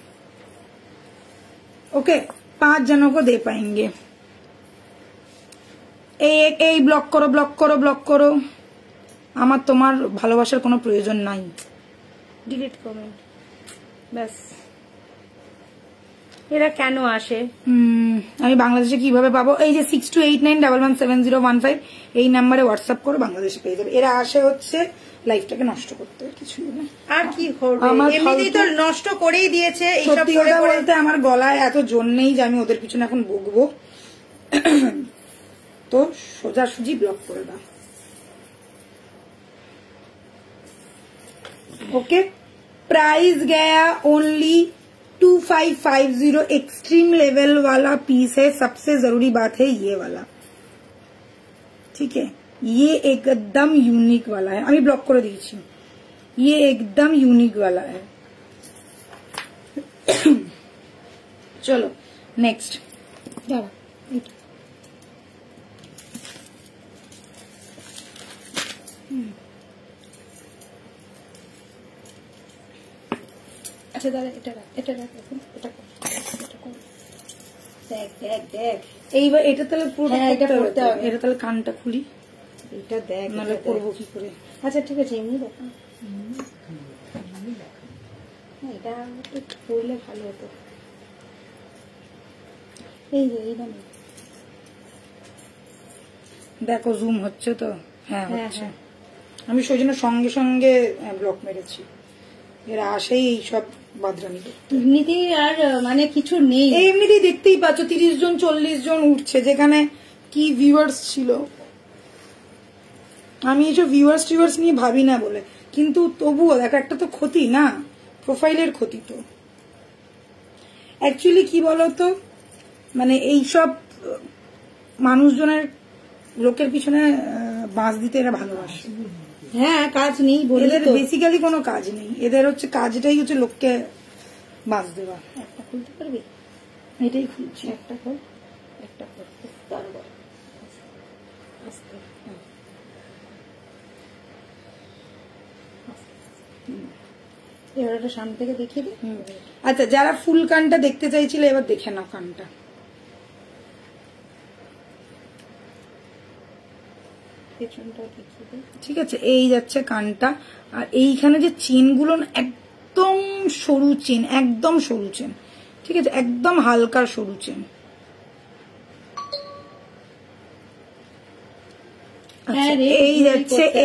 ओके, 5 जनों को दे पाएंगे। এই ব্লক করো, ব্লক করো, ব্লক করো। আমার তোমার ভালোবাসার কোনো প্রয়োজন নাই। ডিলিট কমেন্ট, ব্যাস। এরা কেন আসে? আমি বাংলাদেশে কিভাবে পাবো? এই যে 6289117015 এই নাম্বারে হোয়াটসঅ্যাপ করো, বাংলাদেশে পেয়ে যাবে। এরা আসে হচ্ছে লাইফটাকে নষ্ট করতে, কিছু না। আর কি করবে, এমনিতেই তো নষ্ট করেই দিয়েছে। সত্যি কথা বলতে আমার গলায় এত জোর নেই যে আমি ওদের পিছনে এখন বকবো, তো সোজাসুজি ব্লক করে দাও। ओके, प्राइस गया ओनली 2550। एक्सट्रीम लेवल वाला पीस है, सबसे जरूरी बात है ये वाला। ठीक है, ये एकदम यूनिक वाला है। अभी ब्लॉक कर दीजिए, ये एकदम यूनिक वाला है। चलो नेक्स्ट, जाओ। আচ্ছা দাদা, এটা রাখ, এটা রাখ, এটা দেখ দেখ দেখ। এইবার এটা তাহলে পুরো এটা করতে হবে। এটা তাহলে কানটা খুলি, এটা দেখ, নাহলে করবো কি করে? আচ্ছা ঠিক আছে, এমনি দেখো, এটা একটু পরলে ভালো হতো। এই যে এই দামে দেখো জুম হচ্ছে তো? হ্যাঁ হচ্ছে। আমি সেই জন্য সঙ্গে সঙ্গে ব্লক মেরেছি, এরা আসেই এইসব বাদরামি। এমনিতেই আর মানে কিছু নেই, এমনিতেই দেখতেই পাচ্ছ 30 জন 40 জন উঠছে, যেখানে কি ভিউয়ার্স ছিল। আমি এইসব ভিউয়ার্স নিয়ে ভাবি না বলে, কিন্তু তবুও দেখো একটা তো ক্ষতি না, প্রোফাইলের ক্ষতি তো। অ্যাকচুয়ালি কি বলতো, মানে এইসব মানুষজনের লোকের পিছনে বাঁশ দিতে এরা ভালোবাসে। হ্যাঁ, কাজ নেই বলে এদের বেসিক্যালি কোনো কাজ নেই, এদের হচ্ছে কাজটাই হচ্ছে লোককে বাঁশ দেওয়া। একটা খুলতে পারবি? এটাই খুলছি। একটা খোল, একটা খোল, তারপর আস্তে। এবার একটা সামনে থেকে দেখিয়ে দিই। আচ্ছা, যারা ফুল কানটা দেখতে চাইছিল এবার দেখে নাও কানটা। ঠিক আছে, এই যাচ্ছে কানটা। আর এইখানে যে চেনগুলো একদম সরু চেন, একদম সরু চেন, ঠিক আছে, একদম হালকা সরু চেন।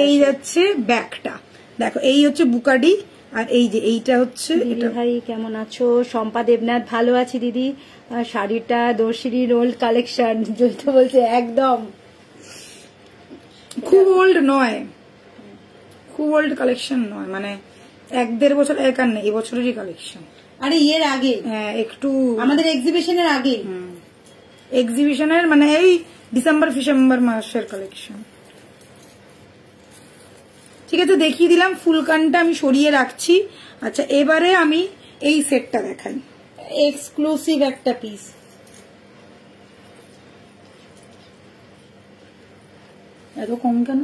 এই যাচ্ছে ব্যাকটা, দেখো এই হচ্ছে বুকাডি, আর এই যে এইটা হচ্ছে। ভাই কেমন আছো? শম্পা দেবনাথ, ভালো আছি দিদি। শাড়িটা দর্শিনীর ওল্ড কালেকশন, জয়িত বলছে একদম খুব ওল্ড নয়, খুব ওল্ড কালেকশন নয়, মানে 1-1.5 বছর একার নেই, এবছরেরই কালেকশন। আরে এর আগে, হ্যাঁ একটু আমাদের এক্সিবিশনের আগে, এক্সিবিশনের মানে এই ডিসেম্বর মাসের কালেকশন। ঠিক আছে, দেখিয়ে দিলাম। ফুলকানটা আমি সরিয়ে রাখছি। আচ্ছা, এবারে আমি এই সেটটা দেখাই, এক্সক্লুসিভ একটা পিস। এত কম কেন?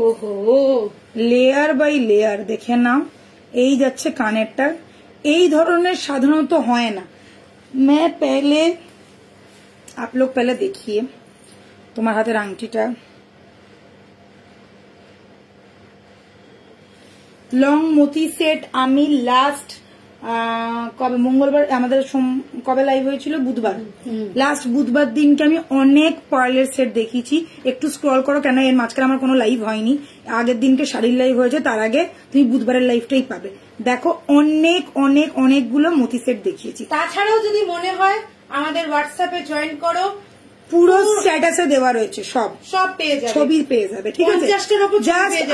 ওহো, লেয়ার বাই লেয়ার দেখে নাও। এই যাচ্ছে কানেরটা, এই ধরনের সাধারণত হয় না। मैं पहले आप लोग पहले देखिए তোমার হাতের আংটিটা, লং মতি সেট। আমি লাস্ট কবে মঙ্গলবার আমাদের কবে লাইভ হয়েছিল? বুধবার। লাস্ট বুধবার দিনকে আমি অনেক পার্লের সেট দেখিয়েছি। একটু স্ক্রল করো, কেন এর মাঝখানে আমার কোনো লাইভ হয়নি। আগের দিনকে শাড়ির লাইভ হয়েছে, তার আগে তুমি বুধবারের লাইভটাই পাবে। দেখো অনেক অনেক অনেকগুলো মতি সেট দেখিয়েছি। তাছাড়াও যদি মনে হয় আমাদের হোয়াটসঅ্যাপে জয়েন করো, পুরো স্ট্যাটাসে দেওয়া রয়েছে, সব পেয়ে যাবে, ছবি পেয়ে যাবে। ঠিক আছে, জাস্ট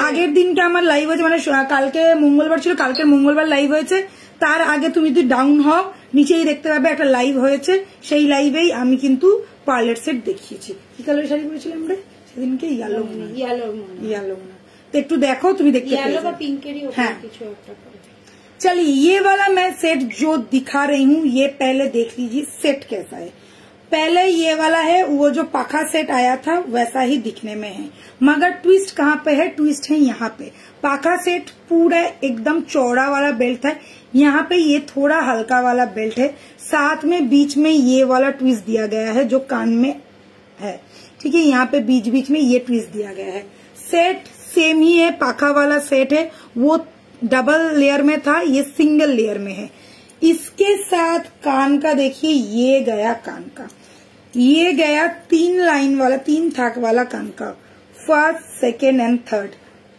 আগের দিনটা আমার লাইভ হয়েছে, মানে কালকে মঙ্গলবার ছিল, কালকে মঙ্গলবার লাইভ হয়েছে। তার আগে তুমি যদি ডাউন হও, নিচেই দেখতে পাবে একটা লাইভ হয়েছে। সেই লাইভেই আমি কিন্তু পার্লার সেট দেখিয়েছি। কি কালার শাড়ি পরেছিলাম আমরা সেদিনকে? ইয়েলো। তো একটু দেখো, তুমি দেখতে পাবে। हाँ, चलिए ये वाला मैं सेट जो दिखा रही हूँ, ये पहले देख लीजिए सेट कैसा है। पहले ये वाला है, वो जो पाखा सेट आया था वैसा ही दिखने में है, मगर ट्विस्ट कहाँ पे है? ट्विस्ट है यहाँ पे। पाखा सेट पूरा एकदम चौड़ा वाला बेल्ट है, यहाँ पे ये थोड़ा हल्का वाला बेल्ट है, साथ में बीच में ये वाला ट्विस्ट दिया गया है जो कान में है। ठीक है, यहाँ पे बीच बीच में ये ट्विस्ट दिया गया है। सेट सेम ही है, पाखा वाला सेट है, वो डबल लेयर में था, ये सिंगल लेयर में है। इसके साथ कान का देखिए, ये गया कान का, ये गया 3 लाइन वाला 3 थाक वाला कान का, फर्स्ट सेकेंड एंड थर्ड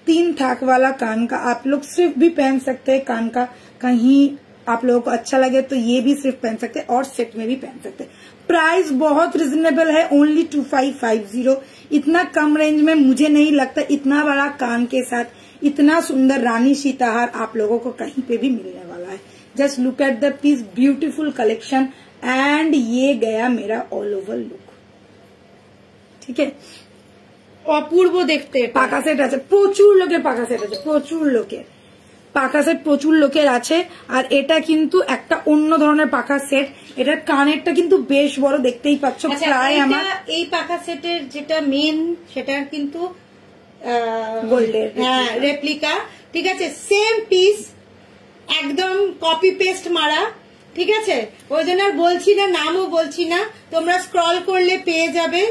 3 थाक वाला कान का। आप लोग सिर्फ भी पहन सकते हैं कान का, कहीं आप लोगों को अच्छा लगे तो ये भी सिर्फ पहन सकते हैं, और सेट में भी पहन सकते हैं। प्राइस बहुत रिजनेबल है, ओनली 2550। इतना कम रेंज में मुझे नहीं लगता इतना बड़ा कान के साथ इतना सुंदर रानी सीताहार आप लोगों को कहीं पे भी मिलने वाला है। Just look at the piece, beautiful collection, and ये गया मेरा ऑल ओवर लुक। ठीक है, অপূর্ব দেখতে। পাকা সেট আছে প্রচুর লোকের, পাকা সেট আছে প্রচুর লোকের, পাকা সেট প্রচুর লোকের আছে। আর এটা কিন্তু একটা অন্য ধরনের পাকা সেট, এটার কানেরটা কিন্তু বেশ বড়, দেখতেই পাচ্ছ। প্রায় আমার এই পাকা সেটের যেটা মেন, সেটা কিন্তু গোল্ডের, হ্যাঁ, রেপ্লিকা। ঠিক আছে, সেম পিস, একদম কপি পেস্ট মারা। ঠিক আছে, ওই জন্য আর বলছি না, নামও বলছি না, তোমরা স্ক্রল করলে পেয়ে যাবে।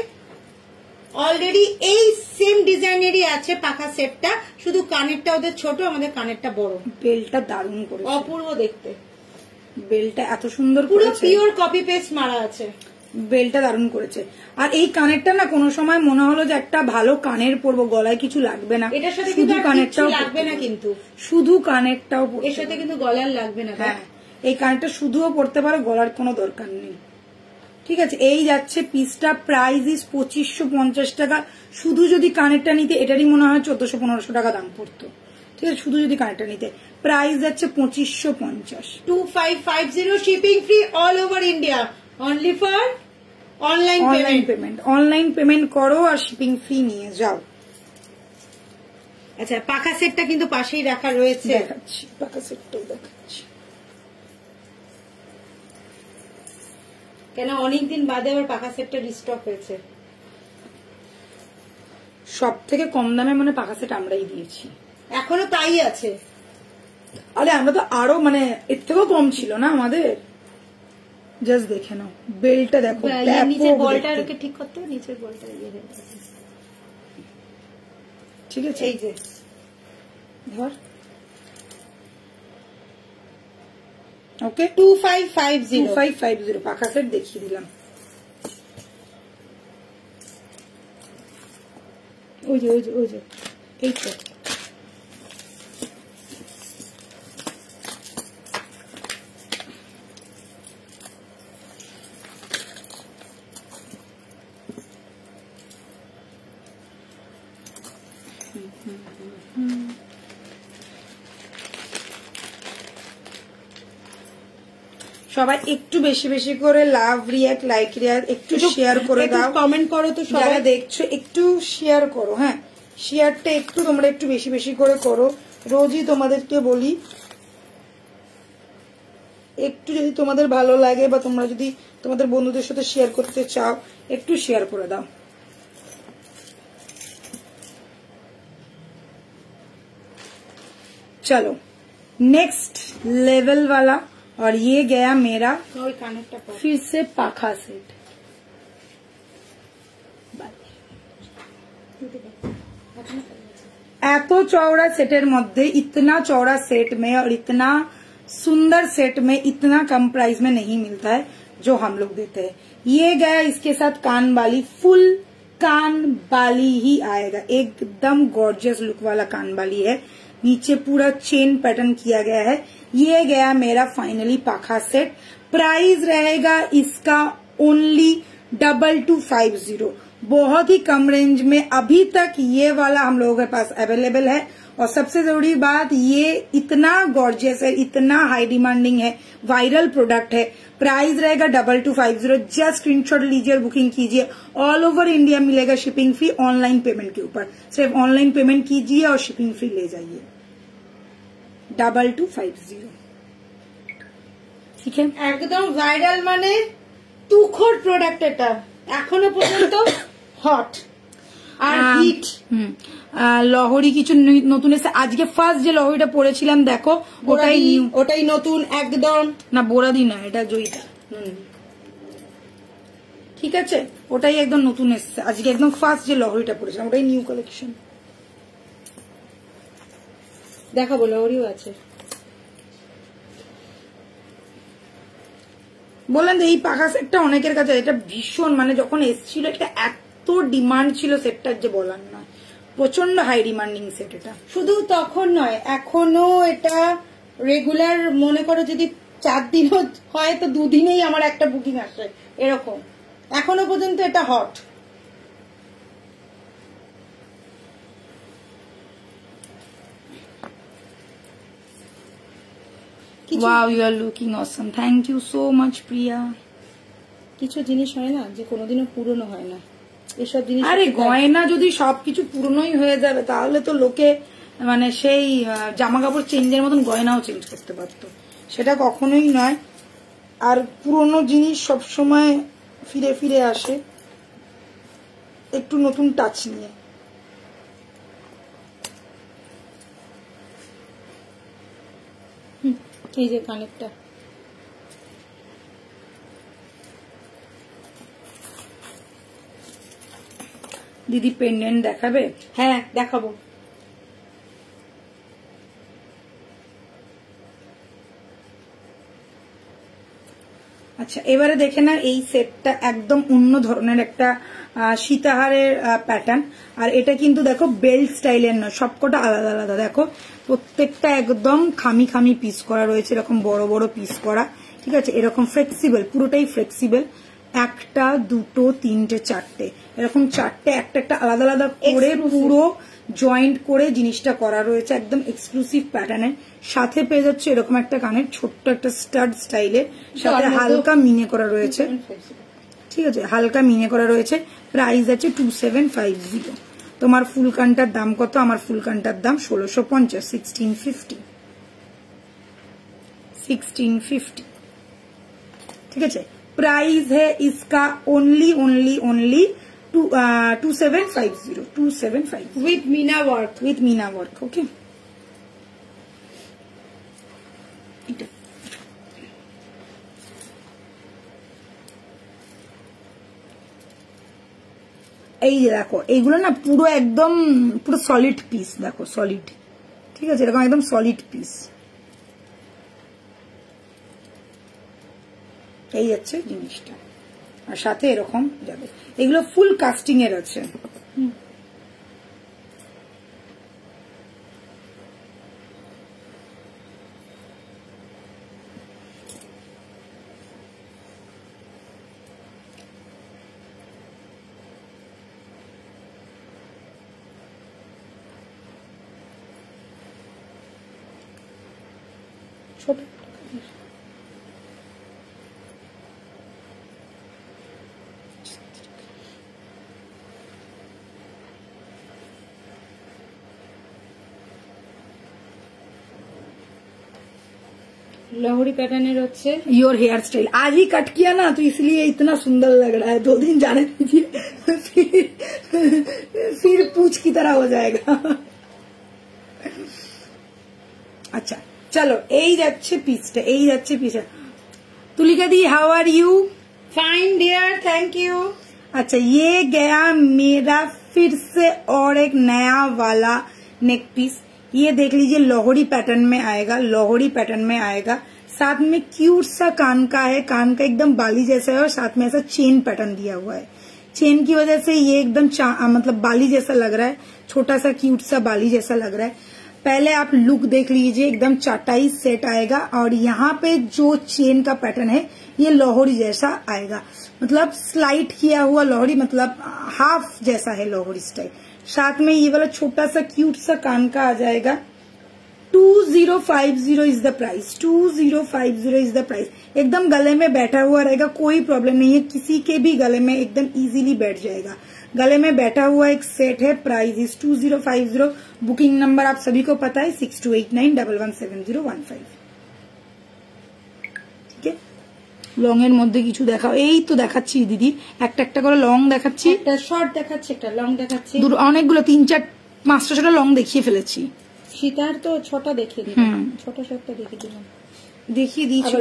অলরেডি এই সেম ডিজাইনেরই আছে পাখা সেটটা, শুধু কানেরটা ওদের ছোট, আমাদের কানেরটা বড়। বেলটা দারুণ করে, অপূর্ব দেখতে, বেলটা এত সুন্দর পুরো করেছে, পিওর কপি পেস্ট মারা আছে। বেলটা দারুণ করেছে। আর এই কানেরটা না কোনো সময় মনে হলো যে একটা ভালো কানের পরবো, গলায় কিছু লাগবে না, এটার সাথে শুধু কানেরটাও লাগবে না, কিন্তু শুধু কানেরটাও এর সাথে কিন্তু গলার লাগবে না। হ্যাঁ, এই কানেরটা শুধুও পরতে পারো, গলার কোনো দরকার নেই। ঠিক আছে, এই যাচ্ছে পিসটা, প্রাইস ইস 2550 টাকা। শুধু যদি কানেরটা নিতে এটারই মনে হয় 1400-1500 টাকা দাম পড়তো। ঠিক আছে, শুধু যদি কানেরটা নিতে প্রাইস যাচ্ছে 2550। 2550, shipping free all over India, only for online payment. Online payment করো আর শিপিং ফ্রি নিয়ে যাও। আচ্ছা, পাখা সেটটা কিন্তু পাশেই রাখা রয়েছে, দেখাচ্ছি, পাখা সেটটাও দেখাচ্ছি। কেন অনেকদিন বাদে আবার পাখা সেটটা রিস্টক হয়েছে। সব থেকে কম দামে মানে পাখা সেট আমরাই দিয়েছি, এখনো তাই আছে। আরে আমরা তো আরো মানে এর থেকেও কম ছিল না আমাদের। জাস্ট দেখে নাও, বেলটা দেখো, নিচের বলটা ঠিক করতে হবে, নিচের বলটা ঠিক আছে। এই যে ধর, ওকে, 2550 পাখা সেট দেখিয়ে দিলাম। ওই যে এই তো সবাই একটু বেশি বেশি করে লাভ রিয়াক্ট, লাইক রিয়াক্ট একটু শেয়ার করে দাও, কমেন্ট করো তো, যারা দেখছো একটু শেয়ার করো। হ্যাঁ, শেয়ারটা একটু তোমরা একটু বেশি বেশি করে করো। রোজই তোমাদেরকে বলি, একটু যদি তোমাদের ভালো লাগে বা তোমরা যদি তোমাদের বন্ধুদের সাথে শেয়ার করতে চাও, একটু শেয়ার করে দাও। चलो नेक्स्ट लेवल वाला, और ये गया मेरा फिर से पाखा सेट। एतो चौड़ा सेटर मध्य, इतना चौड़ा सेट में और इतना सुंदर सेट में इतना कम प्राइस में नहीं मिलता है जो हम लोग देते हैं। ये गया इसके साथ कान बाली, फुल कान बाली ही आएगा, एकदम गॉर्जियस लुक वाला कान बाली है। नीचे पूरा चेन पैटर्न किया गया है। ये गया मेरा फाइनली पाखा सेट। प्राइस रहेगा इसका ओनली 2250। बहुत ही कम रेंज में अभी तक ये वाला हम लोगों के पास अवेलेबल है। और सबसे जरूरी बात, ये इतना गॉर्जियस है, इतना हाई डिमांडिंग है, वायरल प्रोडक्ट है। प्राइस रहेगा 2250। जस्ट स्क्रीनशॉट लीजिए और बुकिंग कीजिए। ऑल ओवर इंडिया मिलेगा शिपिंग फ्री, ऑनलाइन पेमेंट के ऊपर। सिर्फ ऑनलाइन पेमेंट कीजिए और शिपिंग फ्री ले जाइए। 2250, ঠিক আছে, একদম ভাইরাল, মানে তুখোর প্রোডাক্ট। এটা এখনো পর্যন্ত হট আর হিট। লহরি কিছু নতুন এসে, আজকে ফার্স্ট যে লহরিটা পরেছিলাম দেখো, ওটাই নতুন একদম, না বোরাদি না, এটা জয়িতা। ঠিক আছে, ওটাই একদম নতুন এসছে আজকে, একদম ফার্স্ট যে লহরিটা পরেছিলাম ওটাই নিউ কালেকশন। দেখাবো, লহরিও আছে। বললাম যে এই পাখা সেটটা অনেকের কাছে, এটা ভীষণ মানে যখন এসছিল এটা এত ডিমান্ড ছিল সেটটার যে বলার নয়, প্রচন্ড হাই ডিমান্ডিং সেট। এটা শুধু তখন নয়, এখনো এটা রেগুলার, মনে করো যদি 4 দিনও হয় তো 2 দিনেই আমার একটা বুকিং আসে, এরকম এখনো পর্যন্ত এটা hot. Wow, you are looking awesome. Thank you so much, Priya. কিছু জিনিস হয় না যে কোনোদিনও পুরনো হয় না, এসব জিনিস। আরে গয়না যদি সবকিছু পুরনোই হয়ে যাবে তাহলে তো লোকে মানে সেই জামা কাপড় চেঞ্জের মতন গয়নাও চেঞ্জ করতে পারতো, সেটা কখনোই নয়। আর পুরনো জিনিস সবসময় ফিরে ফিরে আসে একটু নতুন টাচ নিয়ে। এই যে কানেরটা, দিদি পেন্ডেন্ট দেখাবে? হ্যাঁ দেখাবো। আচ্ছা এবারে দেখে না, এই সেটটা একদম অন্য ধরনের একটা সীতাহারের প্যাটার্ন। আর এটা কিন্তু দেখো বেল্ট স্টাইলের নয়, সবকটা আলাদা আলাদা। দেখো প্রত্যেকটা একদম খামি খামি পিস করা রয়েছে, এরকম বড় বড় পিস করা, ঠিক আছে। এরকম ফ্লেক্সিবল, পুরোটাই ফ্লেক্সিবল। একটা দুটো তিনটে চারটে, এরকম চারটে একটা একটা আলাদা আলাদা করে পুরো জয়েন্ট করে জিনিসটা করা রয়েছে, একদম এক্সক্লুসিভ প্যাটার্নের। সাথে পেয়ে যাচ্ছে এরকম একটা কানের ছোট্ট একটা স্টাড স্টাইলের, সাথে হালকা মিনে করা রয়েছে, ঠিক আছে, হালকা মিনে করা রয়েছে। প্রাইস আছে 2750। তোমার ফুল কানটার দাম কত? আমার ফুল কানটার দাম 1650, 1650, ঠিক আছে। प्राइस है इसका only 2750 with Meena work. Okay এই যে দেখো এইগুলো না পুরো একদম পুরো সলিড পিস, দেখো সলিড, ঠিক আছে, এরকম একদম সলিড পিস। এই যাচ্ছে জিনিসটা, আর সাথে এরকম যাবে। এগুলো ফুল কাস্টিং এর আছে। ছোট लाहौरी पैटर्न होच्छे योर हेयर स्टाइल। आज ही कट किया ना तो इसलिए इतना सुंदर लग रहा है, 2 दिन जाने दीजिए फिर पूछ की तरह हो जाएगा। अच्छा चलो এই যাচ্ছে পিসটা, এই যাচ্ছে পিসটা। Tulika di how are you? Fine dear, thank you. अच्छा ये गया मेरा फिर से और एक नया वाला नेक पीस। ये देख लीजिए लाहौरी पैटर्न में आएगा, लाहौरी पैटर्न में आएगा। साथ में क्यूट सा कान का है, कान का एकदम बाली जैसा है, और साथ में ऐसा चेन पैटर्न दिया हुआ है। चेन की वजह से ये एकदम मतलब बाली जैसा लग रहा है, छोटा सा क्यूट सा बाली जैसा लग रहा है। पहले आप लुक देख लीजिए, एकदम चाटाई सेट आएगा, और यहाँ पे जो चेन का पैटर्न है ये लाहौरी जैसा आएगा, मतलब स्लाइड किया हुआ लाहौरी, मतलब हाफ जैसा है लाहौरी स्टाइल। साथ में ये वाला छोटा सा क्यूट सा कान का आ जाएगा। 2050 is the price, 2050 is the price. एकदम गले में बैठा हुआ रहेगा, कोई प्रॉब्लम नहीं है, किसी के भी गले में एकदम इजीली बैठ जाएगा। गले में बैठा हुआ एक सेट है। Price is 2050। बुकिंग नंबर आप सभी को पता है 6289117015। ठीक है, লং এর মধ্যে কিছু দেখাও। এই তো দেখাচ্ছি দিদি, একটা একটা করে লং দেখাচ্ছি, একটা শর্ট দেখাচ্ছি, একটা লং দেখাচ্ছি, অনেকগুলো 3-4-5টা লং দেখিয়ে ফেলেছি। সীতার তো 6টা দেখিয়ে দিলাম, ছোট শর্টটা দেখিয়ে দিয়েছি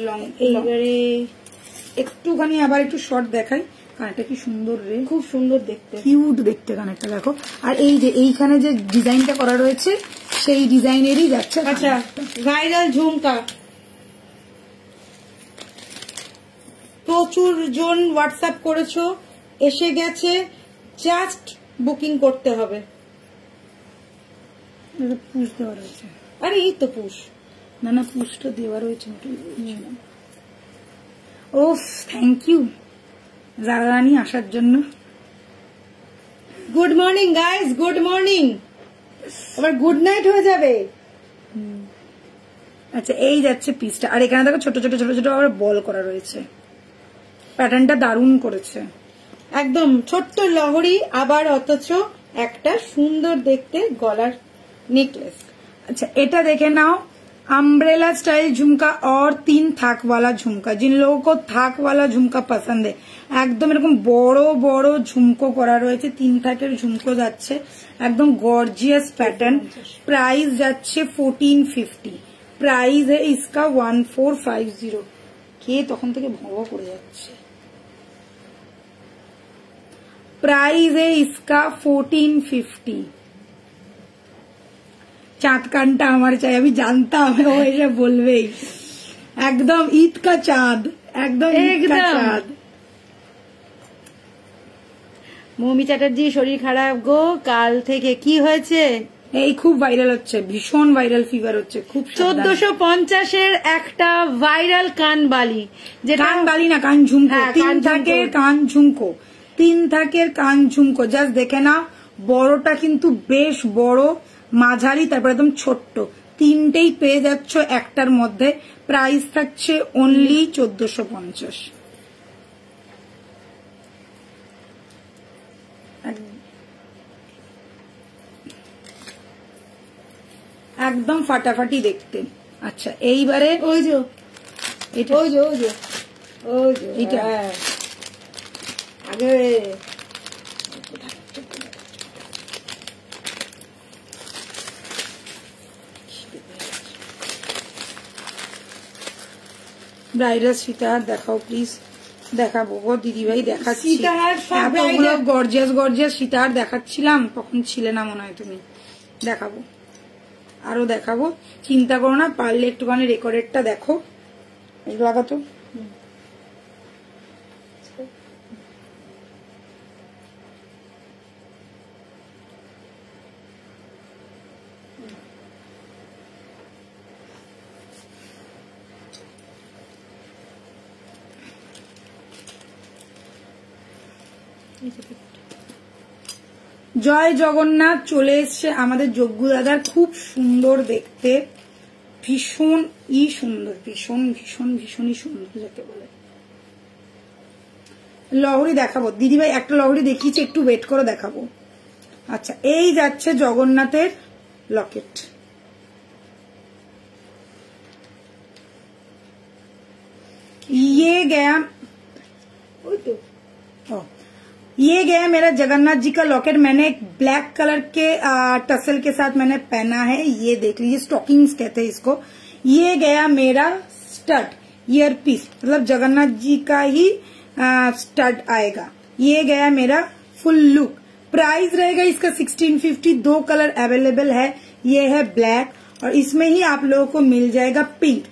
লং। এইবারে একটুখানি আবার একটু শর্ট দেখাই। কানেরটা কি সুন্দর রে, খুব সুন্দর দেখতে, কিউট দেখতে কানেরটা দেখো। আর এই যে এইখানে যে ডিজাইনটা করা রয়েছে সেই ডিজাইনেরই যাচ্ছে। আচ্ছা ভাইরাল ঝুমকা, প্রচুর জন হোয়াটসঅ্যাপ করেছো, এসে গেছে, জাস্ট বুকিং করতে হবে। পুশ দেওয়া রয়েছে, আরে এই তো পুশ, না না পুশটা দেওয়া রয়েছে। ওফ থ্যাংক ইউ জারা রানী আসার জন্য। Good morning guys, good morning, আবার গুড নাইট হয়ে যাবে। আচ্ছা এই যাচ্ছে পিসটা, আর এখানে দেখো ছোট ছোট ছোট ছোট আবার বল করা রয়েছে। প্যাটার্নটা দারুণ করেছে, একদম ছোট্ট লহরি, আবার অথচ একটা সুন্দর দেখতে গলার नेकलेस। अच्छा এটা দেখে নাও, अम्ब्रेला स्टाइल झुमका और 3 थाक वाला झुमका। जिन लोगों को थाक वाला झुमका पसंद है, একদম এরকম বড় বড় ঝুমকো করা রয়েছে, 3 থাকের ঝুমকো যাচ্ছে, একদম গর্জিয়াস প্যাটার্ন। प्राइस যাচ্ছে 1450। प्राइस है इसका 1450। কে তখন থেকে ভব করে যাচ্ছে। प्राइस है इसका 1450। চাঁদ কানটা আমার চাই, আমি জানতাম ও এসে বলবেই। একদম ঈদ কা চাঁদ, একদম ঈদ কা চাঁদ। মৌমি চ্যাটার্জি শরীর খারাপ গো, কাল থেকে কি হয়েছে? এই খুব ভাইরাল হচ্ছে, ভীষণ ভাইরাল ফিভার হচ্ছে, খুব 1450-এর একটা ভাইরাল কানবালি, যে কানবালি না কান ঝুমকো, 3 থাকের কান ঝুমকো, 3 থাকের কান ঝুমকো। জাস্ট দেখে না, বড়টা কিন্তু বেশ বড়, মাঝারি, তারপর একদম ছোট্ট, তিনটেই পেয়ে যাচ্ছ একটার মধ্যে। প্রাইস থাকছে অনলি 1450। একদম ফাটাফাটি দেখতে। আচ্ছা এইবারে ওই যে এটা, ওই যে ওই যে ওই যে এটা আগে ব্রাইডাল সীতাহার দেখাও প্লিজ। দেখাবো গো দিদিভাই, দেখাচ্ছি। সীতাহার সব এতগুলো গর্জিয়াস গর্জিয়াস সীতাহার দেখাচ্ছিলাম, তখন ছিলে না মনে হয় তুমি। দেখাবো, আরো দেখাবো, চিন্তা করো না। পারলে একটুখানি রেকর্ডেরটা দেখো, লাগাতো। জয় জগন্নাথ চলে এসছে আমাদের যজ্ঞু দাদার, খুব সুন্দর দেখতে, ভীষণ সুন্দর, ভীষণ ভীষণ ভীষণই সুন্দর যাকে বলে। লহরি দেখাবো দিদিভাই, একটা লহরি দেখিয়েছি, একটু ওয়েট করে দেখাবো। আচ্ছা এই যাচ্ছে জগন্নাথের লকেট। ये गया, ये गया मेरा जगन्नाथ जी का लॉकेट। मैंने एक ब्लैक कलर के टसल के साथ मैंने पहना है, ये देख लीजिए, स्टॉकिंग्स कहते हैं इसको। ये गया मेरा स्टड ईयर पीस, मतलब जगन्नाथ जी का ही स्टड आएगा। ये गया मेरा फुल लुक। प्राइस रहेगा इसका 1650। 2 कलर अवेलेबल है, ये है ब्लैक और इसमें ही आप लोगों को मिल जाएगा पिंक।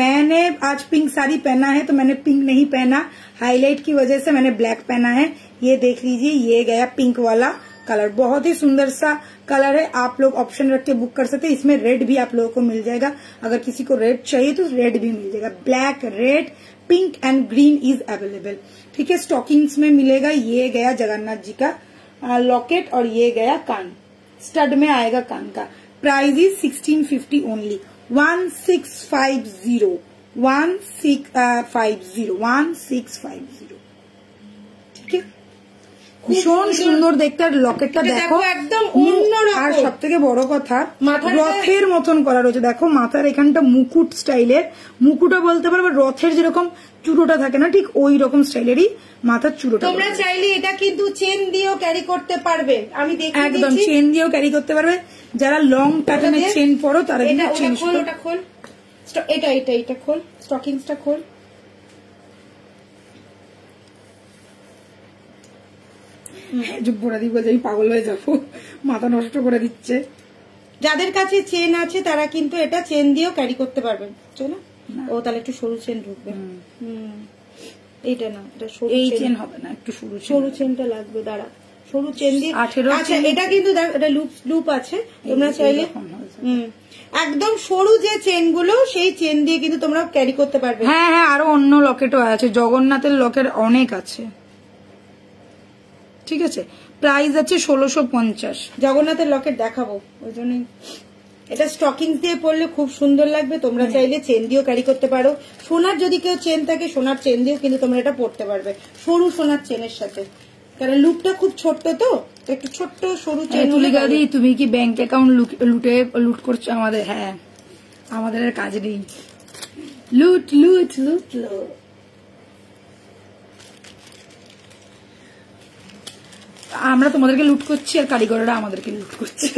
मैंने आज पिंक साड़ी पहना है तो मैंने पिंक नहीं पहना, हाईलाइट की वजह से मैंने ब्लैक पहना है। ये देख लीजिए, ये गया पिंक वाला कलर, बहुत ही सुंदर सा कलर है। आप लोग ऑप्शन रख के बुक कर सकते हैं। इसमें रेड भी आप लोगों को मिल जाएगा, अगर किसी को रेड चाहिए तो रेड भी मिल जाएगा। Black, red, pink and green is available. ठीक है, स्टॉकिंग्स में मिलेगा। ये गया जगन्नाथ जी का लॉकेट और ये गया कान, स्टड में आएगा कान का। Price is 1650 only. 1650 1650। ঠিক আছে, ভীষণ সুন্দর দেখতে। আর লকেটটা দেখো একদম অন্যরকম, আর সব থেকে বড় কথা রথের মতন করা রয়েছে। দেখো মাথার এখানটা মুকুট স্টাইলের, মুকুটও বলতে পারবে, রথের যেরকম চূড়োটা থাকে না, ঠিক ওই রকম স্টাইলেরই মাথার চূড়োটা। তোমরা চাইলে এটা কিন্তু চেন দিয়েও ক্যারি করতে পারবে, আমি দেখিয়ে দিচ্ছি। একদম চেন দিয়েও ক্যারি করতে পারবে, যারা লং প্যাটার্নের চেন পরো তারা কিন্তু চেন। ওটা খোল, এটা এটা এটা খোল, স্টকিংসটা খোল। যুবরাদি বলছে আমি পাগল হয়ে যাবো, মাথা নষ্ট করে দিচ্ছে। যাদের কাছে চেন আছে তারা কিন্তু এটা চেন দিয়েও ক্যারি করতে পারবেন। চলো, ও তাহলে একটু সরু চেন ঢুকবে। এইটা না, এটা সরু চেন হবে না, একটু সরু চেনটা লাগবে। দাঁড়া, সরু চেন দিয়ে। আচ্ছা এটা কিন্তু এটা লুপ আছে, তোমরা চাইলে একদম সরু যে চেন গুলো সেই চেন দিয়ে কিন্তু তোমরা ক্যারি করতে পারবে। হ্যাঁ হ্যাঁ, আরো অন্য লকেটও আছে, জগন্নাথের লকেট অনেক আছে। ঠিক আছে, প্রাইস আছে 1650। জগন্নাথের লকেট দেখাবো, ওই জন্য এটা স্টকিংস দিয়ে পরলে খুব সুন্দর লাগবে। তোমরা চাইলে চেন দিয়েও ক্যারি করতে পারো। সোনার যদি কেউ চেন থাকে, সোনার চেন দিয়েও কিন্তু তোমরা এটা পরতে পারবে, সরু সোনার চেনের সাথে, কারণ লুকটা খুব ছোট্ট, তো একটু ছোট্ট সরু চেন। তুমি কি ব্যাংক অ্যাকাউন্ট লুট করছো আমাদের? হ্যাঁ, আমাদের আর কাজ নেই, লুট লুট লুট লুট। আমরা তোমাদেরকে লুট করছি আর কারিগররা আমাদেরকে লুট করছে।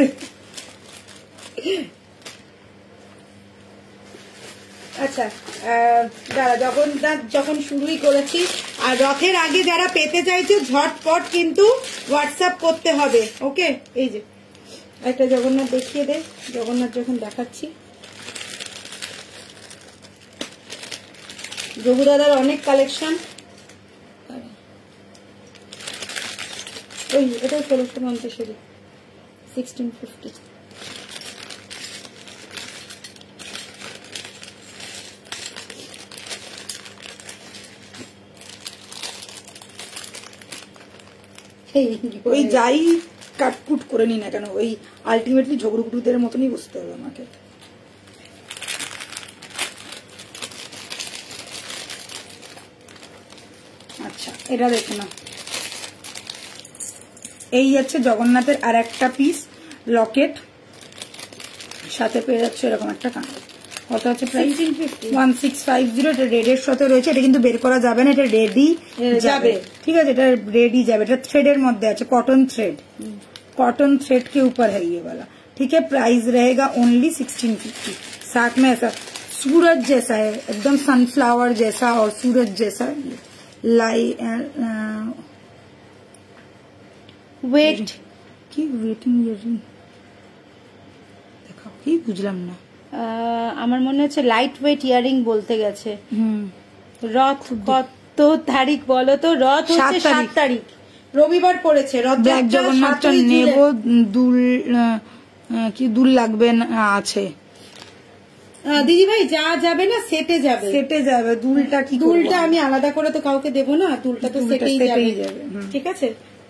আচ্ছা দাঁড়া, যখন শুরুই করেছি। আর রথের আগে যারা পেতে চাইছো ঝটপট কিন্তু হোয়াটসঅ্যাপ করতে হবে, ওকে। এই যে একটা জগন্নাথ দেখিয়ে দে, জগন্নাথ যখন দেখাচ্ছি। যোগু দাদার অনেক কালেকশন। ওই এটা 1650 1650। ওই যাই কাটকুট করে নি না কেন, ওই আলটিমেটলি ঝগড়ুকুটুদের মতনই বসতে হবে আমাকে। আচ্ছা এটা দেখো না, এই যাচ্ছে জগন্নাথের আর একটা পিস লকেট, সাথে পেয়ে যাচ্ছে এরকম একটা কানের। কত আছে প্রাইস? 1650। এটা রেডের সাথে রয়েছে, এটা কিন্তু বের করা যাবে না, এটা রেডি যাবে, ঠিক আছে, এটা রেডি যাবে। এটা থ্রেডের মধ্যে আছে, कॉटन थ्रेड के ऊपर है ये वाला, ठीक है। प्राइस रहेगा ओनली 1650। साथ में ऐसा सूरज जैसा है, एकदम सनफ्लावर जैसा और सूरज जैसा ওয়েট কি ওয়েটিং ইয়ারিং দেখো, কি বুঝলাম না। আমার মনে হচ্ছে লাইট ওয়েট ইয়ারিং বলতে গেছে। রথ কত তারিখ বলো তো? রথ হচ্ছে 7 তারিখ, রবিবার পড়েছে। রথ ব্ল্যাক জগন্নাথটা নেব, দুল লাগবে না আছে দিদি ভাই, যা যাবে না সেটে যাবে, দুলটা কি? দুলটা আমি আলাদা করে তো কাউকে দেবো না, দুলটা তো সেটেই যাবে, ঠিক আছে।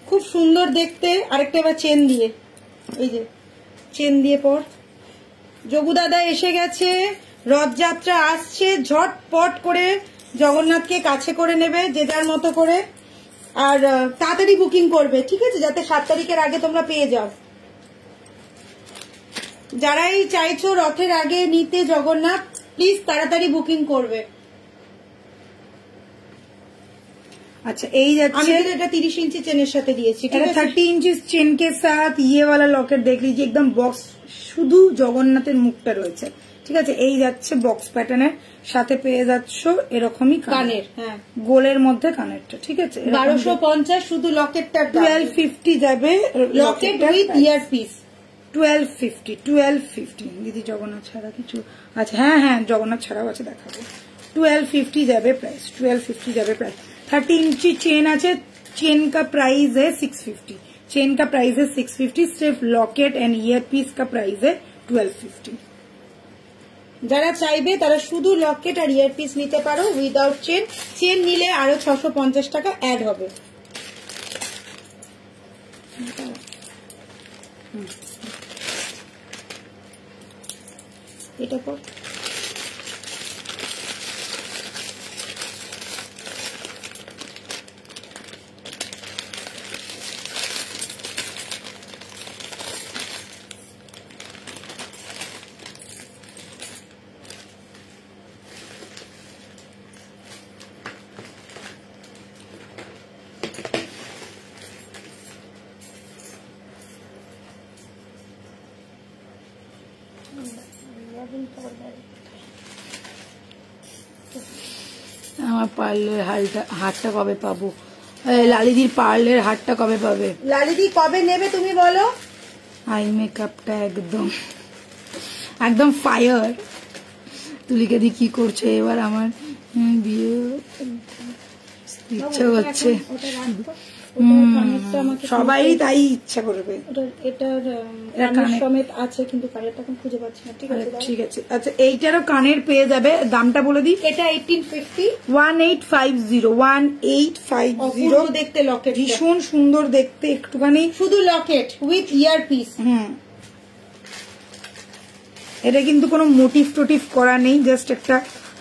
খুব সুন্দর দেখতে। আরেকটা এবার চেন দিয়ে, এই যে চেন দিয়ে পর। যোগু দাদা এসে গেছে, রথযাত্রা আসছে, ঝটপট করে জগন্নাথকে কাছে করে নেবে যে যার মতো করে, আর তাড়াতাড়ি বুকিং করবে, ঠিক আছে, যাতে 7 তারিখের আগে তোমরা পেয়ে যাও। যারাই চাইছো রথের আগে নিতে জগন্নাথ, প্লিজ তাড়াতাড়ি বুকিং করবে। अच्छा यही जाच्छे, এটা 30 इंची चेन साथे दिएছি, ठीक है। 30 इंच चेन के साथ ये वाला लकेट देख लीजिए, एकदम बॉक्स শুধু জগন্নাথের মুখটা রয়েছে, ঠিক আছে। এই যাচ্ছে বক্স প্যাটার্নের সাথে পেয়ে যাচ্ছো এরকমই কানের, হ্যাঁ গোলের মধ্যে কানেরটা, ঠিক আছে। 1250 শুধু লকেটটা 1250 যাবে, লকেট উইথ ইয়ারপিস 1250 দিদি জগন্নাথ ছাড়া কিছু আচ্ছা, হ্যাঁ হ্যাঁ জগন্নাথ ছাড়াও আছে, দেখাবো। 1250 যাবে প্রাইস, 1250 যাবে প্রাইস। 30 इंची चेन আছে, चेन का प्राइस है 650, चेन का प्राइस है 650, सिर्फ लॉकेट एंड ईयर पीस का प्राइस है 1250। যারা চাইবে তারা শুধু লকেট আর ইয়ার পিস নিতে পারো উইদাউট চেন। চেন নিলে আরো 650 টাকা অ্যাড হবে। এটা পর আমার পার্লের হারটা কবে পাবো? লালিদির পার্লের হারটা কবে পাবে? লালিদি কবে নেবে তুমি বলো? আই মেকআপটা একদম একদম ফায়ার। তুলিকে দি কি করছে এবার? আমার বিয়ে ইচ্ছা হচ্ছে, সবাই তাই ইচ্ছা করবে। এটার সমেত আছে কিন্তু কানেরটা এখন খুঁজে পাচ্ছি না, ঠিক আছে ঠিক আছে। আচ্ছা এইটারও কানের পেয়ে যাবে, দামটা বলে দিই। এটা 1850 1850 দেখতে লকেট, ভীষণ সুন্দর দেখতে, একটুখানি শুধু লকেট উইথ ইয়ার পিস। এটা কিন্তু কোনো মোটিভ টোটিভ করা নেই, জাস্ট একটা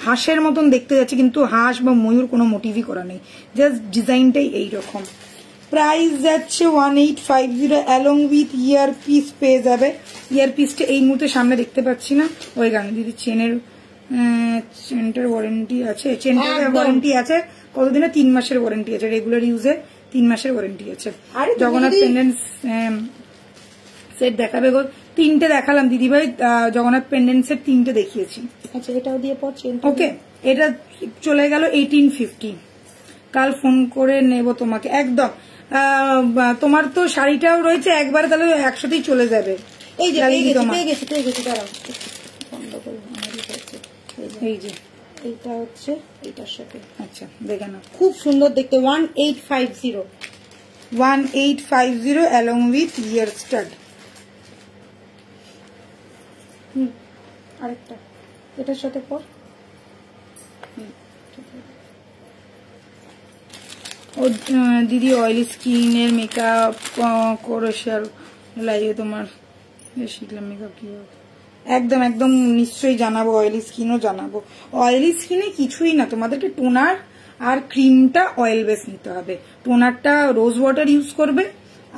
হাঁসের মতন দেখতে যাচ্ছে, কিন্তু হাঁস বা ময়ূর কোনো মোটিভই করা নেই, জাস্ট ডিজাইনটাই এইরকম। প্রাইস যাচ্ছে 1850 অ্যালং উইথ ইয়ার পিস পেয়ে যাবে। ইয়ার পিসটা এই মুহূর্তে সামনে দেখতে পাচ্ছি না, ওই গানে দিদি চেনটার ওয়ারেন্টি আছে, চেনটার ওয়ারেন্টি আছে কতদিনে? 3 মাসের ওয়ারেন্টি আছে, রেগুলার ইউজে 3 মাসের ওয়ারেন্টি আছে। জগন্নাথ পেন্ডেন্ট সেট দেখাবে গো, তিনটে দেখালাম দিদিভাই, জগন্নাথ পেন্ডেন্টসের তিনটে দেখিয়েছি। আচ্ছা এটাও দিয়ে পর চেন। ওকে, এটা চলে গেল 1850। কাল ফোন করে নেব তোমাকে একদম। তোমার তো শাড়িটাও রয়েছে, একবার তাহলে একসাথেই চলে যাবে। এই যে পেয়ে গেছি দাঁড়াও বন্ধ করো। এই যে এইটা হচ্ছে এইটার সাথে। আচ্ছা দেখে নাও, খুব সুন্দর দেখতে। 1850 অ্যালং উইথ ইয়ার স্টাড। আরেকটা এটার সাথে পর। ও দিদি অয়েলি স্কিনের মেকআপ করে শেয়ার লাইভে তোমার শিখলাম মেকআপ কি হবে। একদম একদম নিশ্চয়ই জানাবো, অয়েলি স্কিনও জানাবো। অয়েলি স্কিনে কিছুই না, তোমাদেরকে টোনার আর ক্রিমটা অয়েল বেস নিতে হবে। টোনারটা রোজ ওয়াটার ইউজ করবে,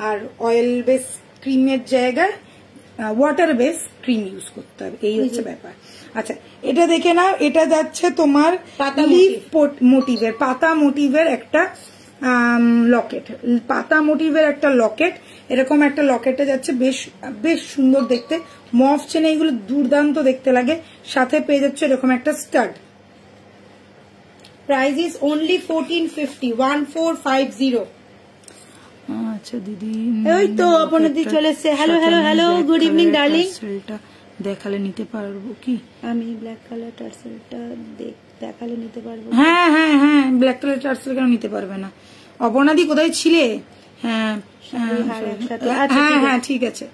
আর অয়েল বেস ক্রিমের জায়গায় ওয়াটার বেস ক্রিম ইউজ করতে হবে, এই হচ্ছে ব্যাপার। আচ্ছা এটা দেখে নাও, এটা যাচ্ছে তোমার লিফ মোটিভের, পাতা মোটিভের একটা লকেট, পাতা মোটিভের একটা লকেট। এরকম একটা লকেটে যাচ্ছে, বেশ বেশ সুন্দর দেখতে। মফ চেনে এগুলো দুর্দান্ত দেখতে লাগে। সাথে পেয়ে যাচ্ছে এরকম একটা স্টাড। Price is only 1450, 1450। আচ্ছা দিদি, ওই তো আপনাদের চলে এসছে। Hello hello hello, good evening darling. টার্সেলটা দেখালে নিতে পারবো কি? আমি ব্ল্যাক কালার টার্সেলটা দেখালে নিতে পারবো। হ্যাঁ হ্যাঁ হ্যাঁ, ব্ল্যাক কালার টার্সেল কেন নিতে পারবে না? অপর্ণাদি কোথায় ছিলে? হ্যাঁ হ্যাঁ হ্যাঁ ঠিক আছে।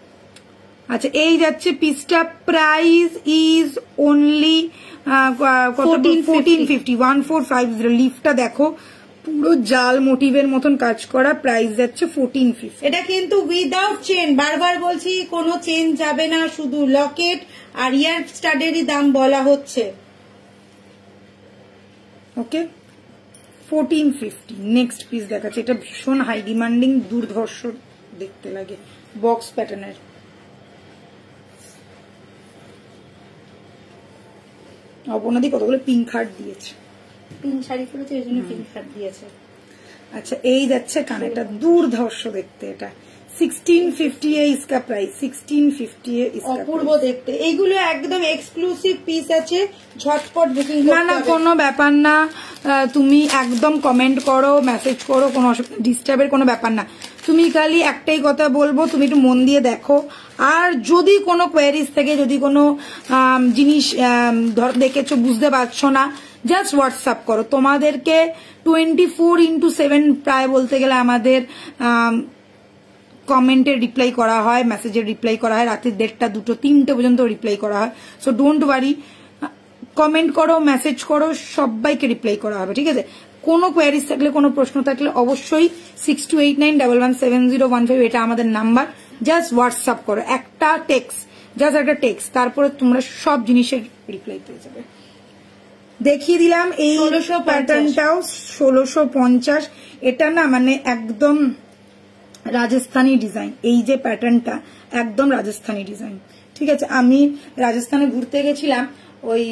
আচ্ছা এই যাচ্ছে পিসটা, প্রাইস ইজ অনলি 1450, 1450। লিফটা দেখো, পুরো জাল মোটিভের মতন কাজ করা, প্রাইস যাচ্ছে 1450। এটা কিন্তু উইদাউট চেন, বারবার বলছি কোনো চেন যাবে না, শুধু লকেট আর ইয়ার স্টাডেরই দাম বলা হচ্ছে। ওকে 1450। নেক্সট পিস দেখাচ্ছে, এটা ভীষণ হাই ডিমান্ডিং, দুর্ধর্ষ দেখতে লাগে, বক্স প্যাটার্নের। অপর্ণাদি কতগুলো পিঙ্ক হার্ট দিয়েছে, পিঙ্ক শাড়ি পরেছে এই জন্য পিঙ্ক হার্ট দিয়েছে। আচ্ছা এই যাচ্ছে কানেরটা, দুর্ধর্ষ দেখতে। এটা 1650 है इसका प्राइस, 1650 है इसका। অপূর্ব দেখতে, এইগুলো একদম এক্সক্লুসিভ পিস আছে, ঝটপট বুকিং করতে হবে। না কোনো ব্যাপার না, তুমি একদম কমেন্ট করো, মেসেজ করো, কোনো ডিস্টার্বের কোনো ব্যাপার না। তুমি খালি একটাই কথা বলবো, তুমি একটু মন দিয়ে দেখো। আর যদি কোনো কোয়ারিজ থেকে, যদি কোনো জিনিস দেখেছো বুঝতে পারছো না, জাস্ট হোয়াটসঅ্যাপ করো। তোমাদেরকে 24/7 প্রায় বলতে গেলে আমাদের কমেন্টের রিপ্লাই করা হয়, মেসেজের রিপ্লাই করা হয়, রাতে 1:30, 2, 3 পর্যন্ত রিপ্লাই করা হয়। সো ডোন্ট ওয়ারি, কমেন্ট করো, মেসেজ করো, সবাইকে রিপ্লাই করা হবে, ঠিক আছে? কোনো কোয়ারিজ থাকলে, কোনো প্রশ্ন থাকলে অবশ্যই 6289117015 এটা আমাদের নাম্বার। জাস্ট হোয়াটসঅ্যাপ করো, একটা টেক্সট, জাস্ট একটা টেক্সট, তারপরে তোমরা সব জিনিসের রিপ্লাই পেয়ে যাবে। দেখিয়ে দিলাম এই প্যাটার্নটাও 1650। এটা না মানে একদম রাজস্থানী ডিজাইন, এই যে প্যাটার্নটা একদম রাজস্থানী ডিজাইন, ঠিক আছে? আমি রাজস্থানে ঘুরতে গেছিলাম, ওই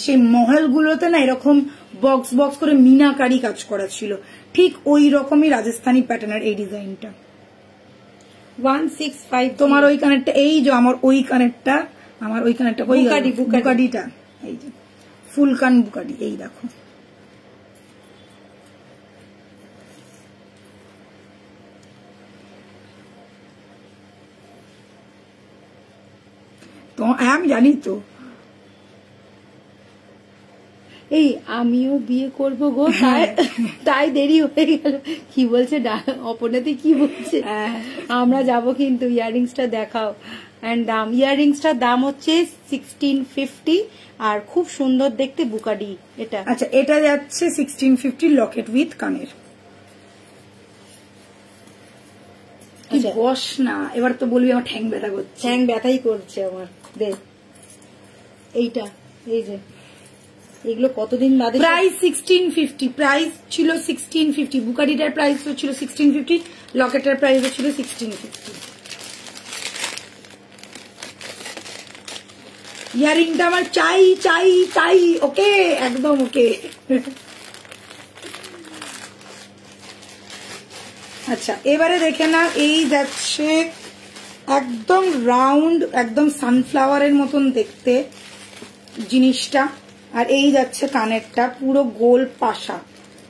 সেই মহলগুলোতে না এরকম বক্স বক্স করে মিনাকারি কাজ করা ছিল, ঠিক ওই রকমই রাজস্থানী প্যাটার্নের এই ডিজাইনটা। 165। তোমার ওই কানেরটা, এই যে আমার ওই কানেরটা, আমার ওই কানেরটা, বুকাডিটা, এই যে ফুল কান বুকাডি, এই দেখো। তো আমি জানি তো, এই আমিও বিয়ে করব গো, তাই দেরি হয়ে গেল। কি বলছে অপর্ণাদি, কি বলছে? আমরা যাব কিন্তু, ইয়াররিংসটা দেখাও। এন্ড দাম, ইয়াররিংসটার দাম হচ্ছে 1650, আর খুব সুন্দর দেখতে বুকাডি এটা। আচ্ছা এটা যাচ্ছে 1650, লকেট উইথ কানের। বস না, এবার তো বলবি আমার ঠ্যাং ব্যথা করছে। ঠ্যাং ব্যথাই করছে আমার। দেখ এইটা, এই যে এগুলো কতদিন বাদে। প্রাইস 1650, প্রাইস ছিল 1650, বুকাডিটার প্রাইস ছিল 1650, লকেটের প্রাইস ছিল 1650। ইয়ারিংটা আমার চাই চাই চাই, ওকে একদম ওকে। আচ্ছা এবারে দেখে না, এই যাচ্ছে একদম রাউন্ড, একদম সানফ্লাওয়ারের মতন দেখতে জিনিসটা। আর এই যাচ্ছে কানেরটা, পুরো গোল পাশা,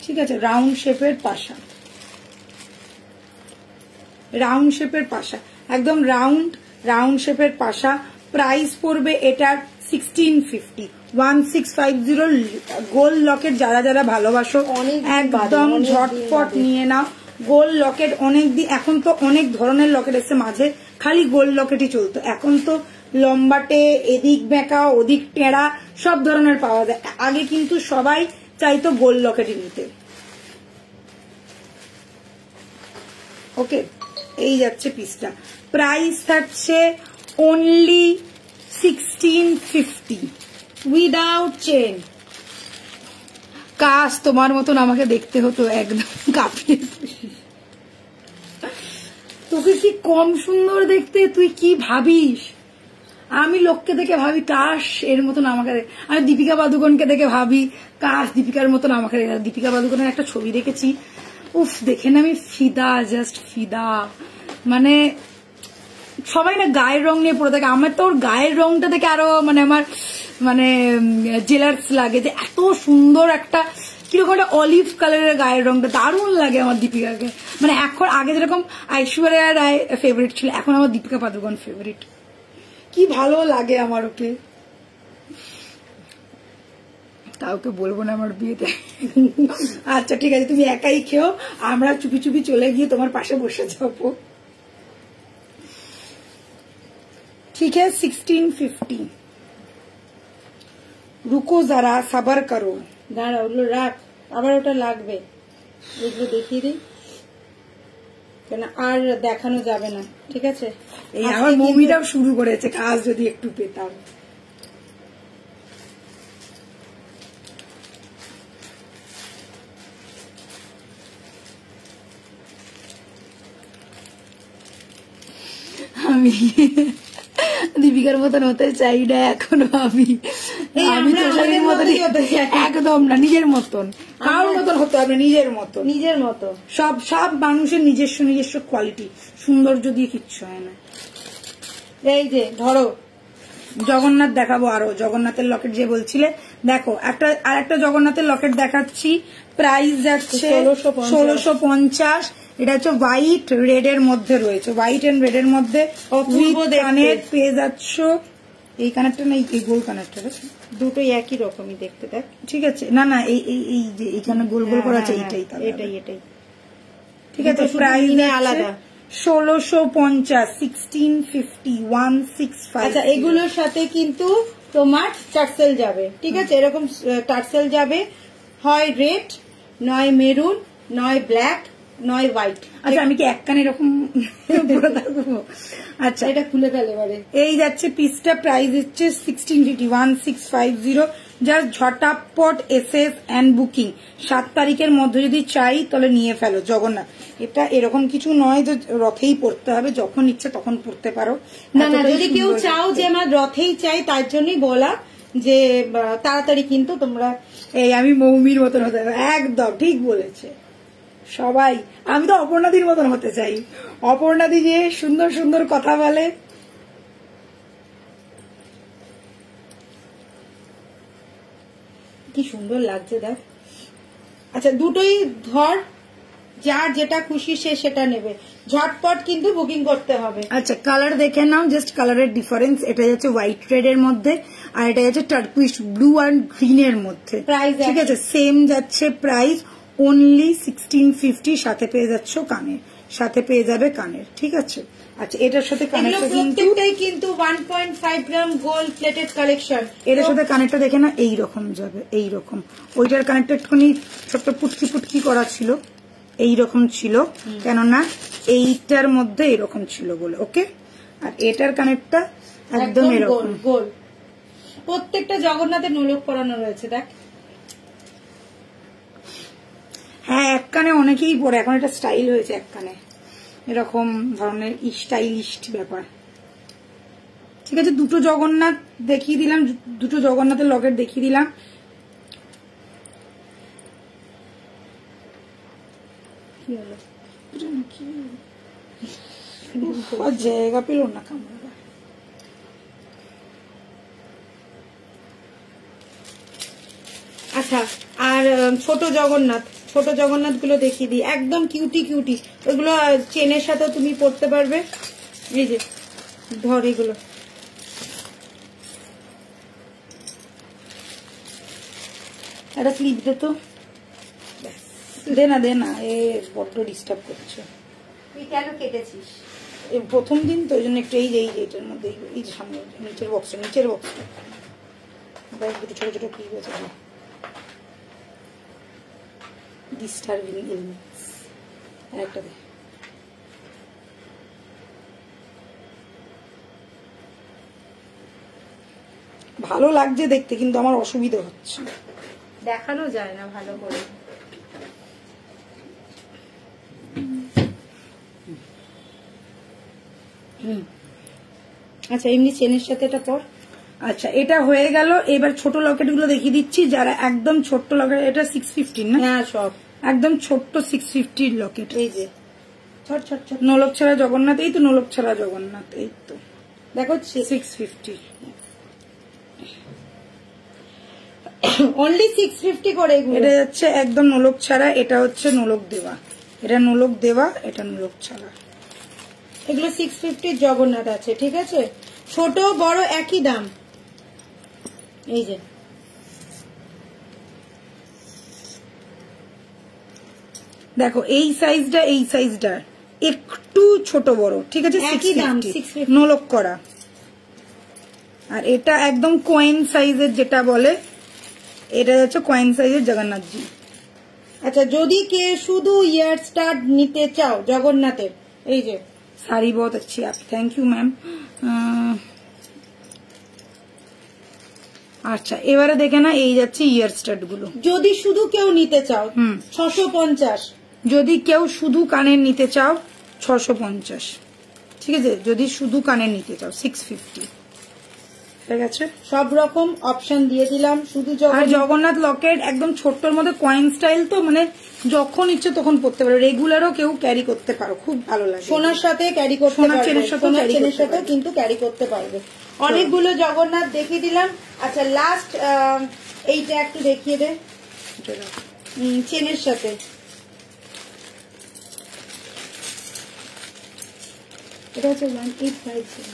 ঠিক আছে, রাউন্ড শেপের পাশা, রাউন্ড শেপের পাশা, একদম রাউন্ড শেপের পাশা। প্রাইস পড়বে এটার 1650, 1650। গোল্ড লকেট যারা যারা ভালোবাসো একদম ঝটপট নিয়ে নাও। গোল্ড লকেট এখন তো অনেক ধরনের লকেট এসছে, মাঝে খালি গোল্ড লকেটই চলতো, এখন তো লম্বাটে, এদিক বেঁকা, ওদিক টেঁড়া, সব ধরনের পাওয়া যায়। আগে কিন্তু সবাই চাইতো গোল্ড লকেটই নিতে। ওকে, এই যাচ্ছে পিসটা। প্রাইস থাকছে অনলি 1650 উইদাউট চেন। কাজ তোমার মতন আমাকে দেখতে হতো, একদম কাঁপিয়ে। তোকে কি কম সুন্দর দেখতে, তুই কি ভাবিস? আমি লোককে দেখে ভাবি কাশ এর মতন আমাকে, আমি দীপিকা পাদুকোনকে দেখে ভাবি কাশ দীপিকার মতন আমাকে। দীপিকা পাদুকোনের একটা ছবি দেখেছি, উফ, দেখে না আমি ফিদা, জাস্ট ফিদা। মানে সবাই না গায়ের রং নিয়ে পড়ে থাকে, আমার তো ওর গায়ের রংটা দেখে আরো আমার জেলার্স লাগে যে এত সুন্দর একটা কিরকম একটা অলিভ কালারের গায়ের রংটা, দারুণ লাগে আমার দীপিকাকে। এখন আগে যেরকম ঐশ্বরিয়া রায় ফেভারিট ছিল, এখন আমার দীপিকা পাদুকোন ফেভারিট। কি ভালো লাগে আমার ওকে। কাউকে বলবো না আমার বিয়েতে। আচ্ছা ঠিক আছে, তুমি একাই খেও, আমরা চুপি চুপি চলে গিয়ে তোমার পাশে বসে যাবো। ঠিক আছে, 1650। রুকো যারা, সাবার করো। দাঁড়া, ওগুলো রাখ, আবার ওটা লাগবে, ওগুলো দেখিয়ে দিই, কেন আর দেখানো যাবে না, ঠিক আছে? এই আমার মমিটাও শুরু করেছে কাজ, যদি একটু পেতাম। আমি দীপিকার মতন হতে চাই না এখনো, আমি তোষালির মতন একদম না, নিজের মতন, কারোর মতন হতে হবে, নিজের মতো, নিজের মতো। সব মানুষের নিজস্ব কোয়ালিটি, সৌন্দর্য দিয়ে কিচ্ছু হয় না। এই যে ধরো জগন্নাথ দেখাবো, আরো জগন্নাথের লকেট যে বলছিলে, দেখো আর একটা জগন্নাথের লকেট দেখাচ্ছি। প্রাইস যাচ্ছে 1650। এটা হচ্ছে হোয়াইট রেড এর মধ্যে রয়েছে, হোয়াইট এন্ড রেড এর মধ্যে কানের পেয়ে যাচ্ছ। এই কানেরটা না, এই গোল কানেরটা, দুটোই একই রকমই দেখতে, দেখ, ঠিক আছে। না না, এই যে এইখানে গোল গোল করা আছে, এটাই ঠিক আছে। প্রাইস আলাদা 1650, 1650, 165। আচ্ছা, এগুলোর সাথে কিন্তু তোমার টার্সেল যাবে, ঠিক আছে? এরকম টার্সেল যাবে, হয় রেড, নয় মেরুন, নয় ব্ল্যাক, নয় হোয়াইট। আচ্ছা, আমি কি এক কানে এরকম থাকবো? আচ্ছা, এটা খুলে ফেলে এবারে। এই যাচ্ছে পিসটা, প্রাইস হচ্ছে 1650, 1650। জাস্ট ঝটাপট এসএস এন্ড বুকিং। 7 তারিখের মধ্যে যদি চাই তাহলে নিয়ে ফেলো। জগন্নাথ এটা এরকম কিছু নয় যে রথেই পড়তে হবে, যখন ইচ্ছে তখন পড়তে পারো। না না, যদি কেউ চাও যে আমার রথেই চাই, তার জন্যই বলা যে তাড়াতাড়ি কিন্তু তোমরা। এই আমি মৌমির মতন হতে হবে, একদম ঠিক বলেছে সবাই। আমি তো অপর্ণাদির মতন হতে চাই, অপর্ণাদি যে সুন্দর সুন্দর কথা বলে। কি সুন্দর লাগছে দেখ। আচ্ছা, দুটোই ধর, যার যেটা খুশি সে সেটা নেবে, ঝটপট কিন্তু বুকিং করতে হবে। আচ্ছা, কালার দেখে নাও, জাস্ট কালারের ডিফারেন্স। এটা যাচ্ছে হোয়াইট রেড এর মধ্যে, আর এটা যাচ্ছে টার্কুইশ ব্লু অ্যান্ড গ্রিন এর মধ্যে, ঠিক আছে। সেম যাচ্ছে প্রাইস অনলি 1650। সাথে পেয়ে যাচ্ছ কানের, সাথে পেয়ে যাবে কানের, ঠিক আছে। আচ্ছা, এটার সাথে কানেরটা কিন্তু 1.5 গ্রাম গোল্ড প্লেটেড কালেকশন। এটার সাথে কানেরটা দেখে না, এইরকম যাবে, এইরকম। ওইটার কানেরটা একটুখানি ছোট্ট পুটকি পুটকি করা ছিল, এইরকম ছিল, কেননা এইটার মধ্যে এরকম ছিল বলে, ওকে। আর এটার কানেরটা একদম এরকম গোল। প্রত্যেকটা জগন্নাথের নোলক পরানো রয়েছে, দেখ। হ্যাঁ, এক কানে অনেকেই পরে, এখন এটা স্টাইল হয়েছে এক কানে, এরকম ধরনের স্টাইলিস্ট ব্যাপার, ঠিক আছে। দুটো জগন্নাথ দেখিয়ে দিলাম, দুটো জগন্নাথের লকেট দেখিয়ে দিলাম। কি হলো? আর জায়গা পেল না কামড়া। আচ্ছা, আর ছোট জগন্নাথ গুলো দেখিয়ে দিই, একদম কিউটি কিউটি। ওইগুলো চেনের সাথে তুমি পরতে পারবে। এই যে ধর, এগুলো একটা ক্লিপ দে তো, দে না, এ বড্ড ডিস্টার্ব করছে। তুই কেন কেটেছিস? প্রথম দিন তো, ওই জন্য একটু এই যে এটার মধ্যে, এই যে সামনে নিচের বক্সটা দুটো ছোট ছোট ক্লিপ আছে। ডিস্টার্বিং এলিমেন্টস একটা দে। ভালো লাগছে দেখতে, কিন্তু আমার অসুবিধা হচ্ছে, দেখানো যায় না ভালো করে। আচ্ছা, এমনি চেনের সাথে এটা পর। আচ্ছা, এটা হয়ে গেল। এবার ছোট লকেট গুলো দেখিয়ে দিচ্ছি, যারা একদম ছোট্ট লকেট। এটা 650 না? হ্যাঁ, সব একদম ছোট্ট 650 লকেট। এই যে নোলক ছাড়া জগন্নাথ, এই তো নোলক ছাড়া জগন্নাথ, এই তো দেখো 650, অনলি 650 করে। এটা যাচ্ছে একদম নোলক ছাড়া, এটা হচ্ছে নোলক দেওয়া, এটা নোলক দেওয়া, এটা নোলক ছাড়া। এগুলো 650 জগন্নাথ আছে, ঠিক আছে? ছোট বড় একই দাম। এই যে দেখো, এই সাইজটা একটু ছোট বড়, ঠিক আছে? একই দাম, 650 নোলক করা। আর এটা একদম কয়েন সাইজের, যেটা বলে, এটা যাচ্ছে কয়েন সাইজের জগন্নাথজি। আচ্ছা, যদি কে শুধু ইয়ার স্টার্ট নিতে চাও জগন্নাথের, এই যে শাড়ি বহুত अच्छी आप, থ্যাংক ইউ ম্যাম। আচ্ছা, এবারে দেখে না, এই যাচ্ছে ইয়ার স্টাড গুলো। যদি শুধু কেউ নিতে চাও 650। যদি কেউ শুধু কানের নিতে চাও 650, ঠিক আছে? যদি শুধু কানের নিতে চাও 650, ঠিক আছে? সব রকম অপশন দিয়ে দিলাম। শুধু আর জগন্নাথ লকেট একদম ছোট্টর মধ্যে কয়েন স্টাইল, তো মানে যখন ইচ্ছে তখন পড়তে পারো, রেগুলারও কেউ ক্যারি করতে পারো, খুব ভালো লাগে। সোনার সাথে ক্যারি করতে পারবে, সোনার চেনের সাথে কিন্তু ক্যারি করতে পারবে। অনেকগুলো জগন্নাথ দেখিয়ে দিলাম। আচ্ছা, লাস্ট এইটা একটু দেখিয়ে দে, চেনের সাথে। এটা হচ্ছে 1850,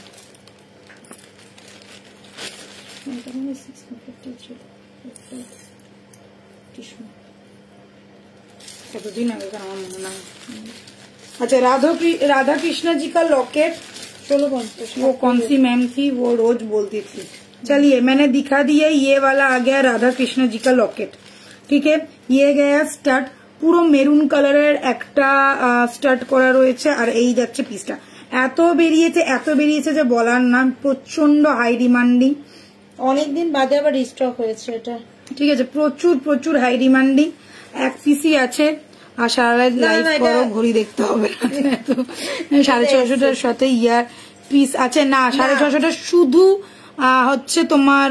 कतदिन आगे का नाम होना। अच्छा, राधा कृष्ण जी का लॉकेट 1650। वो कौन सी मैम थी, वो रोज बोलती थी। चलिए, मैंने दिखा दिया, ये वाला आ गया राधा कृष्ण जी का लॉकेट, ठीक है? ये गया स्टार्ट, পুরো মেরুন কালারের একটা স্টার্ট করা রয়েছে, আর এই যাচ্ছে পিসটা। এত বেরিয়েছে যে বলার নাম, প্রচন্ড হাই ডিমান্ডিং। অনেকদিন বাদে আবার রিস্টক হয়েছে এটা, ঠিক আছে? প্রচুর হাই ডিমান্ডিং। এক পিসই আছে, আর সারা রাত লাইভ করো, ঘড়ি দেখতে হবে না। তো 650টার সাথে ইয়ার পিস আছে না, 650টা শুধু হচ্ছে তোমার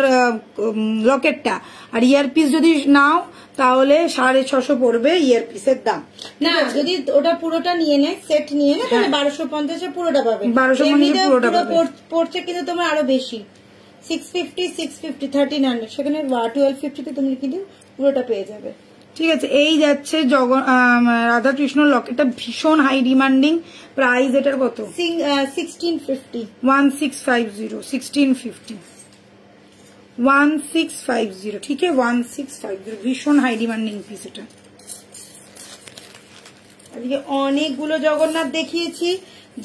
লকেটটা, আর ইয়ার পিস যদি নাও তাহলে 650 পড়বে ইয়ার পিসের দাম। না, যদি ওটা পুরোটা নিয়ে নেয়, সেট নিয়ে নেয়, তাহলে 1250 পুরোটা পাবে। 1250 পুরোটা পাবে, পড়ছে কিন্তু তোমার আরো বেশি, 650 1300, সেখানে 1250 তে তুমি লিখে দিও, পুরোটা পেয়ে যাবে। ঠিক আছে? এই যাচ্ছে রাধা কৃষ্ণ লকেটটা, ভীষণ হাই ডিমান্ডিং। প্রাইস এটার কত? 1650, 1650, ঠিক আছে? 1650, ভীষণ হাই ডিমান্ডিং পিস এটা। আজকে অনেকগুলো জগন্নাথ দেখিয়েছি,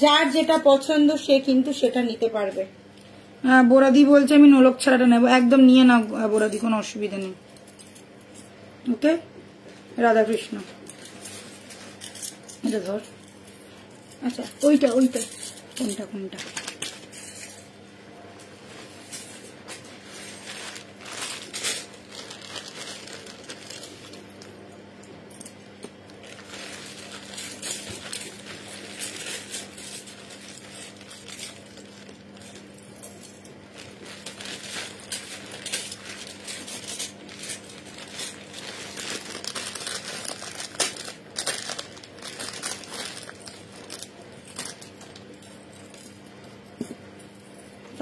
যার যেটা পছন্দ সে কিন্তু সেটা নিতে পারবে। বোরাদি বলছে আমি নোলক ছাড়াটা নেবো, একদম নিয়ে নাও বোরাদি, কোনো অসুবিধা নেই। ওকে, রাধাকৃষ্ণ এটা ধর। আচ্ছা, ওইটা কোনটা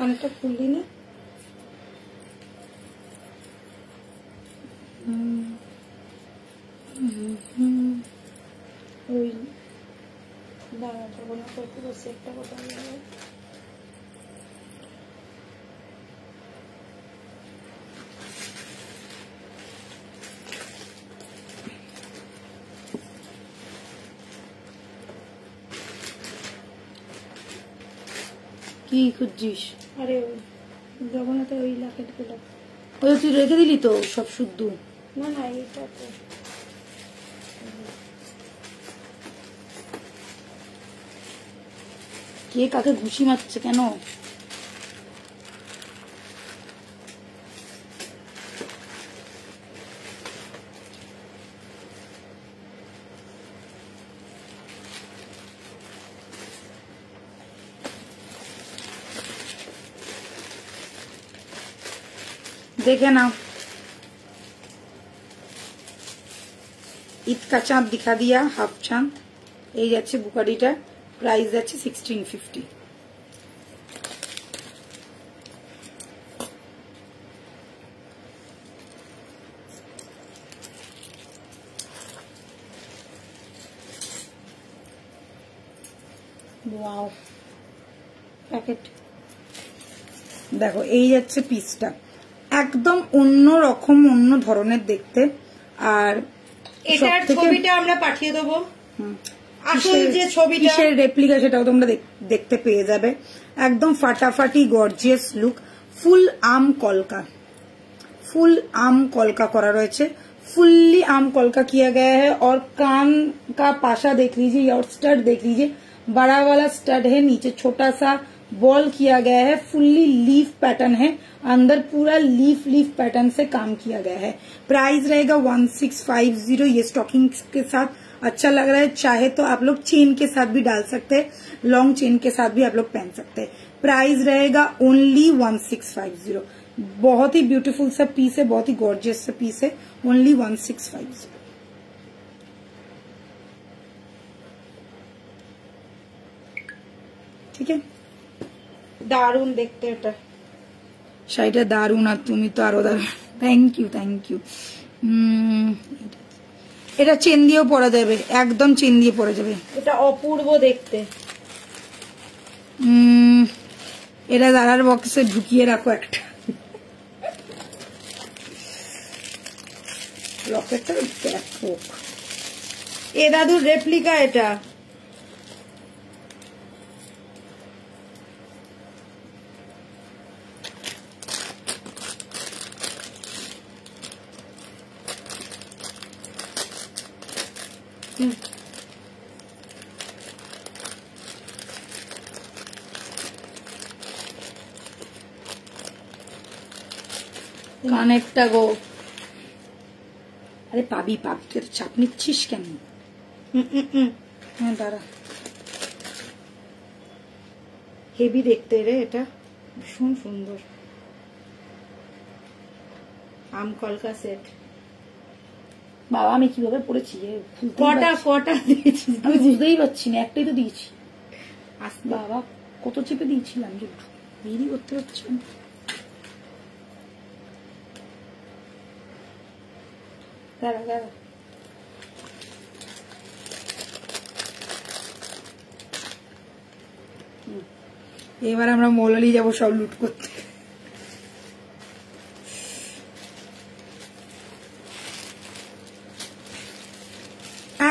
কানেরটা খুললি না? ওই দাঁড়া, তখন পুরো সেটটা কোথায় যাবে? কি খুঁজছিস? আরে জগন্নাথ ওই লাকেট গুলো। ওই তুই রেখে দিলি তো সব শুদ্ধ? না না, এটা তো কে কাকে ঘুষি মারছে কেন? देखे ना, ईद का चाँद दिखा दिया, हाफ चाँद। এই যাচ্ছে বুকারিটা, প্রাইস যাচ্ছে 1650। ওয়াও, প্যাকেট দেখো, এই যাচ্ছে পিসটা, একদম অন্য রকম, অন্য ধরনের দেখতে। আর এটার ছবিটা আমরা পাঠিয়ে দেবো, আসল যে ছবিটা কিসের রেপ্লিকা সেটাও তোমরা দেখতে পেয়ে যাবে। একদম ফাটাফাটি গর্জিয়াস লুক, ফুল আম কলকা, फुल आम कलका करा रहे, फुल्ली आम कलका किया गया है। और कान का पाशा देख लीजिए और स्टड देख लीजिए, बड़ा वाला स्टड है, नीचे छोटा सा बॉल किया गया है, फुल्ली लीफ पैटर्न है, अंदर पूरा लीफ पैटर्न से काम किया गया है। प्राइस रहेगा 1650। ये स्टॉकिंग के साथ अच्छा लग रहा है, चाहे तो आप लोग चेन के साथ भी डाल सकते हैं, लॉन्ग चेन के साथ भी आप लोग पहन सकते हैं। प्राइस रहेगा ओनली 1650। बहुत ही ब्यूटीफुल सा पीस है, बहुत ही गॉर्जियस सा पीस है, ओनली 1650। ठीक है, দারুণ দেখতে এটা, শাড়িটা দারুণ, আর তুমি তো আরো দারুণ। Thank you thank you. এটা চেন দিয়েও পরা যাবে, একদম চেন দিয়ে পরা যাবে, এটা অপূর্ব দেখতে। এটা দাদার বক্সে ঢুকিয়ে রাখো একটা, লকেটটা দেখো, এ দাদুর রেপ্লিকা এটা। কানেরটা গো, আরে পাবি পাবি, তুই চাপ নিচ্ছিস কেন? হ্যাঁ দাঁড়া, হেভি দেখতে রে, এটা ভীষণ সুন্দর। আম কলকা সেট, বাবা আমি কিভাবে পড়েছি, কটা দিয়েছি আমি বুঝতেই পারছি না, একটাই তো দিয়েছি। বাবা কত চেপে দিয়েছিলাম, যে বেরি করতে পারছি না। দাঁড়া দাঁড়া, এবার আমরা মৌলালি যাবো সব লুট করতে।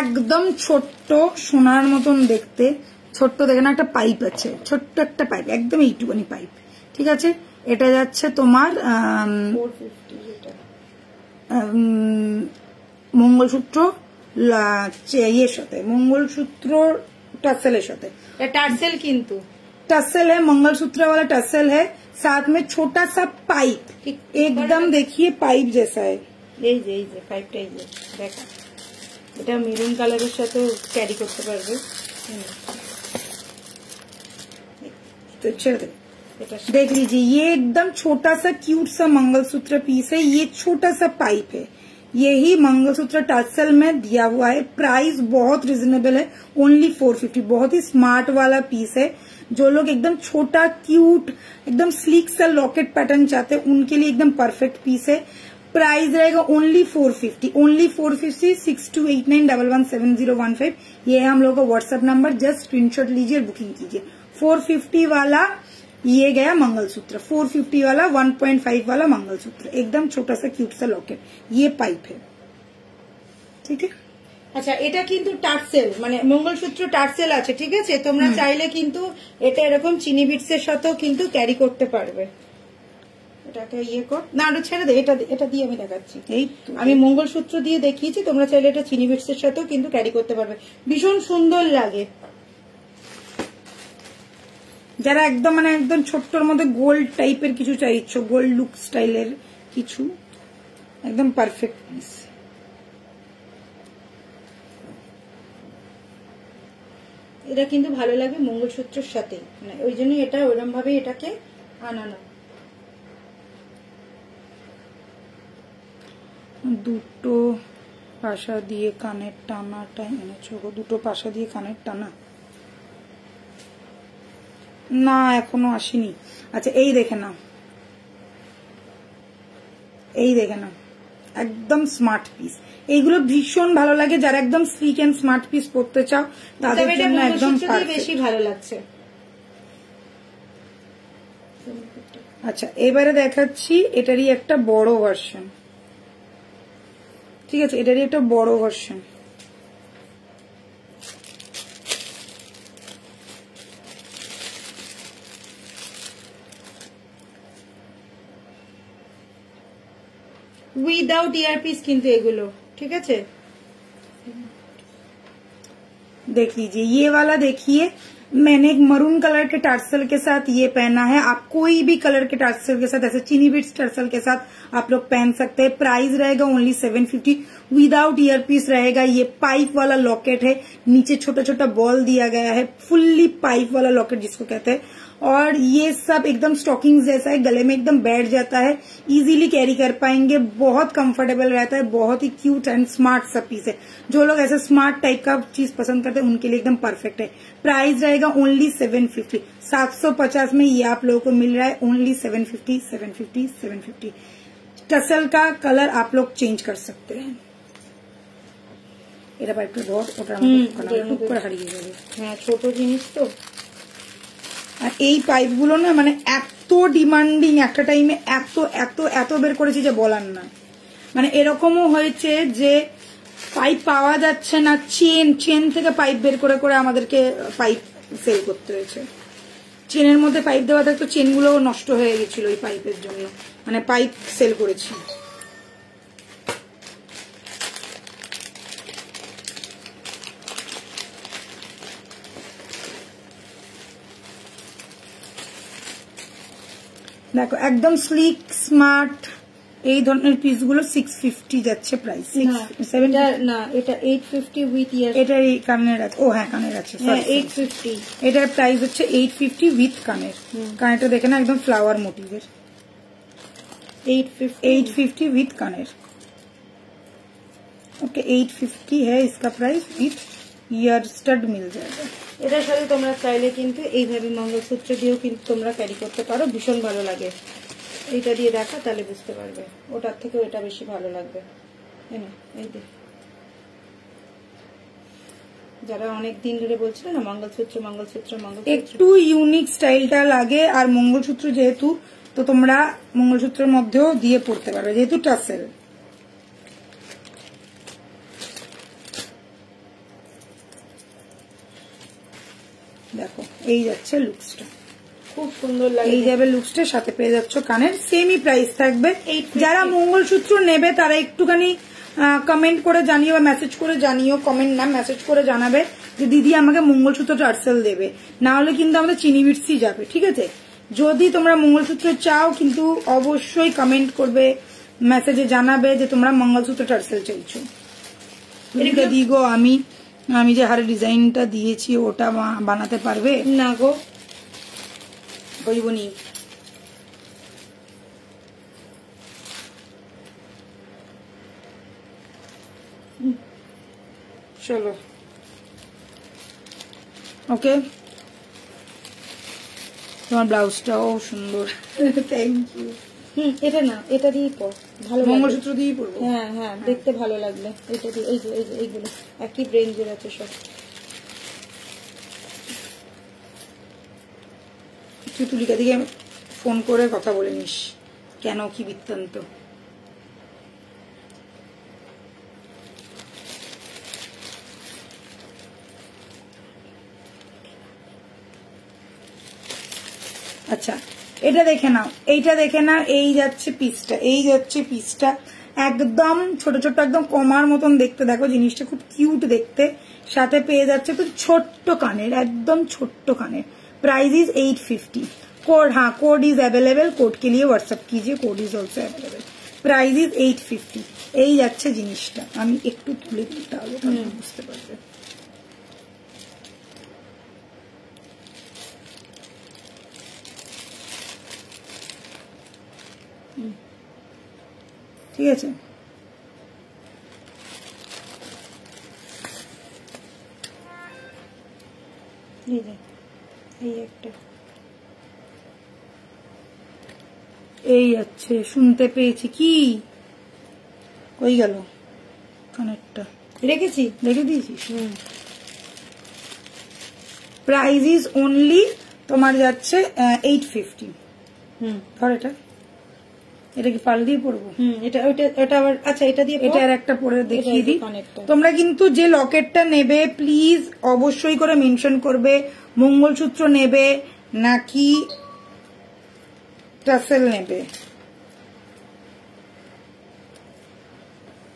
একদম ছোট্ট সোনার মতন দেখতে, ছোট্ট দেখে না, একটা পাইপ আছে, ছোট্ট একটা পাইপ, একদম এইটুকুনি পাইপ, ঠিক আছে। এটা যাচ্ছে তোমার মঙ্গলসূত্র ইয়ের সাথে, মঙ্গলসূত্র टसल साथे टर्सल किंतु टसल है, मंगलसूत्र वाला टसल है, साथ में छोटा सा पाइप, एकदम देखिए पाइप जैसा है। এই যে পাইপটা এই যে দেখা, এটা মেরুন কালারের সাথে ক্যারি করতে পারবে। तो चल देख लीजिए, ये एकदम छोटा सा क्यूट सा मंगलसूत्र पीस है, ये छोटा सा पाइप है, यही मंगलसूत्र टर्सल में दिया हुआ है। प्राइस बहुत रिजनेबल है, ओनली 450। बहुत ही स्मार्ट वाला पीस है। जो लोग एकदम छोटा क्यूट एकदम स्लीक सा लॉकेट पैटर्न चाहते हैं उनके लिए एकदम परफेक्ट पीस है। प्राइस रहेगा ओनली 450, ओनली 450। 6289117015 ये है हम लोगों का व्हाट्सएप नंबर। जस्ट स्क्रीनशॉट लीजिए, बुकिंग कीजिए। 450 वाला ये गया मंगलसूत्र, 450 वाला 1.5 वाला मंगलसूत्र, एकदम छोटा सा क्यूट सा लॉकेट। ये पाइप है, ठीक है। আচ্ছা, এটা কিন্তু টার্সেল মানে মঙ্গলসূত্র টার্সেল আছে, ঠিক আছে। তোমরা চাইলে কিন্তু এটা এরকম চিনি বিটসের সাথেও কিন্তু ক্যারি করতে পারবে। এটাকে ইয়ে কর না, আরো ছেড়ে দে। এটা দিয়ে আমি দেখাচ্ছি। এই আমি মঙ্গলসূত্র দিয়ে দেখিয়েছি, তোমরা চাইলে এটা চিনি বিটসের সাথেও কিন্তু ক্যারি করতে পারবে। ভীষণ সুন্দর লাগে। যারা একদম মানে একদম ছোট্টর মধ্যে গোল্ড টাইপের কিছু চাইছো, গোল্ড লুক স্টাইলের কিছু, একদম পারফেক্ট পিস। এটা কিন্তু ভালো লাগে মঙ্গলসূত্রের সাথে, মানে ওই জন্য এটা ওরকম ভাবে এটাকে আনানো। দুটো পাশা দিয়ে কানের টানাটা এনেছো, দুটো পাশা দিয়ে কানের টানা না, এখনো আসেনি। আচ্ছা, এই দেখে নাও, এই দেখে নাও, একদম স্মার্ট পিস। এইগুলো ভীষণ ভালো লাগে যারা একদম স্লিক এন্ড স্মার্ট পিস পরতে চাও তাদের জন্য একদম বেশি ভালো লাগছে। আচ্ছা, এবারে দেখাচ্ছি এটারই একটা বড় ভার্সন, ঠিক আছে। এটারই একটা বড় ভার্সন। উইদাউট ইয়ারপিস কিন্তু এগুলো, ঠিক আছে। देख लीजिए ये वाला, देखिए मैंने एक मरून कलर के टार्सल के साथ ये पहना है। आप कोई भी कलर के टार्सल के साथ, ऐसे चीनी बीट्स टार्सल के साथ आप लोग पहन सकते हैं। प्राइस रहेगा ओनली 750, विदाउट ईयरपीस रहेगा। ये पाइप वाला लॉकेट है, नीचे छोटा छोटा बॉल दिया गया है, फुल्ली पाइप वाला लॉकेट जिसको कहते हैं। और ये सब एकदम स्टॉकिंग जैसा है, गले में एकदम बैठ जाता है, इजीली कैरी कर पाएंगे, बहुत कंफर्टेबल रहता है, बहुत ही क्यूट एंड स्मार्ट सा पीस है। जो लोग ऐसे स्मार्ट टाइप का चीज पसंद करते हैं उनके लिए एकदम परफेक्ट है। प्राइस रहेगा ओनली 750, 750 में ये आप लोगों को मिल रहा है ओनली 750, 750, 750। टसल का कलर आप लोग चेंज कर सकते हैं। এটা পাইপটা ধর, ওটার মধ্যে করে হারিয়ে যাবে। হ্যাঁ, ছোট জিনিস তো। আর এই পাইপগুলো না মানে এত ডিমান্ডিং, একটা টাইমে এত এত এত বের করেছি যে বলার না। মানে এরকমও হয়েছে যে পাইপ পাওয়া যাচ্ছে না, চেন থেকে পাইপ বের করে করে আমাদেরকে পাইপ সেল করতে হয়েছে। চেনের মধ্যে পাইপ দেওয়া থাকতো, চেনগুলো নষ্ট হয়ে গেছিল এই পাইপের জন্য, মানে পাইপ সেল করেছি। দেখো একদম স্লিক স্মার্ট এই ধরনের পিসগুলো 650 যাচ্ছে প্রাইস। না, এটা 850 উইথ ইয়ার। এটার কানের আছে, ও হ্যাঁ কানের আছে, 850। এটার প্রাইস হচ্ছে 850 উইথ কানের। কানেরটা দেখে না একদম ফ্লাওয়ার মোটিভের। 850 विथ कानेर। ओके 850 है इसका प्राइस, विथ ईयर स्टड मिल जाएगा। এটার সাথে তোমরা চাইলে কিন্তু এইভাবে মঙ্গলসূত্র দিয়েও কিন্তু তোমরা ক্যারি করতে পারো, ভীষণ ভালো লাগে। এইটা দিয়ে দেখা তাহলে বুঝতে পারবে, ওটার থেকে এটা বেশি ভালো লাগবে। এই দেখ, যারা অনেক দিন ধরে বলছিল না মঙ্গলসূত্র মঙ্গলসূত্র মঙ্গলসূত্র, একটু ইউনিক স্টাইলটা লাগে। আর মঙ্গলসূত্র যেহেতু, তো তোমরা মঙ্গলসূত্রের মধ্যেও দিয়ে পড়তে পারবে যেহেতু টাসেল। দেখো এই যাচ্ছে লুকসটা, খুব সুন্দর লাগে। এই যাবে লুকসটার সাথে পেয়ে যাচ্ছ কানের, সেমই প্রাইস থাকবে। যারা মঙ্গলসূত্র নেবে তারা একটুখানি কমেন্ট করে জানিও বা মেসেজ করে জানিও, কমেন্ট না মেসেজ করে জানাবে যে দিদি আমাকে মঙ্গলসূত্র টার্সেল দেবে, না হলে কিন্তু আমাদের চিনি বিটসই যাবে, ঠিক আছে। যদি তোমরা মঙ্গলসূত্র চাও কিন্তু অবশ্যই কমেন্ট করবে, মেসেজে জানাবে যে তোমরা মঙ্গলসূত্র টার্সেল চাইছো। দিগো আমি যে হারে ডিজাইনটা দিয়েছি ওটা বানাতে পারবে না গো, বইবনি। চলো ওকে, তোমার ব্লাউজটাও সুন্দর, থ্যাংক ইউ। এটা না, এটা দিয়েই পর, ভালো মঙ্গলসূত্র দিয়েই পরবো। হ্যাঁ হ্যাঁ, দেখতে ভালো লাগলে এটা দিয়ে। এই যে এইগুলো একই রেঞ্জের আছে সব। তুই তুলিকা দিকে ফোন করে কথা বলে নিস কেন কি বৃত্তান্ত। আচ্ছা এটা দেখে নাও, এইটা দেখে নাও, এই যাচ্ছে পিসটা, এই যাচ্ছে পিসটা, একদম ছোট ছোট একদম কমার মতন দেখতে, দেখো জিনিসটা খুব কিউট দেখতে। সাথে পেয়ে যাচ্ছে তো ছোট্ট কানের, একদম ছোট্ট কানের। Price is 850। कोड, हाँ कोड इज अवेलेबल, कोड के लिए व्हाट्सएप कीजिए, code is also available. Price is 850। এই যাচ্ছে জিনিসটা, আমি একটু তুলে দিই তাহলে বুঝতে পারবে। ঠিক আছে, এই আছে, শুনতে পেয়েছি কি কই গেল কানেরটা, রেখেছি, রেখে দিয়েছিস। প্রাইস ইজ অনলি তোমার যাচ্ছে 850। ধর এটা, এটা কি পাল দিয়ে পরবো? এটা আবার, আচ্ছা এটা দিয়ে, এটা আর একটা পরে দেখিয়ে দিই। তোমরা কিন্তু যে লকেটটা নেবে প্লিজ অবশ্যই করে মেনশন করবে মঙ্গলসূত্র নেবে নাকি টাসেল নেবে।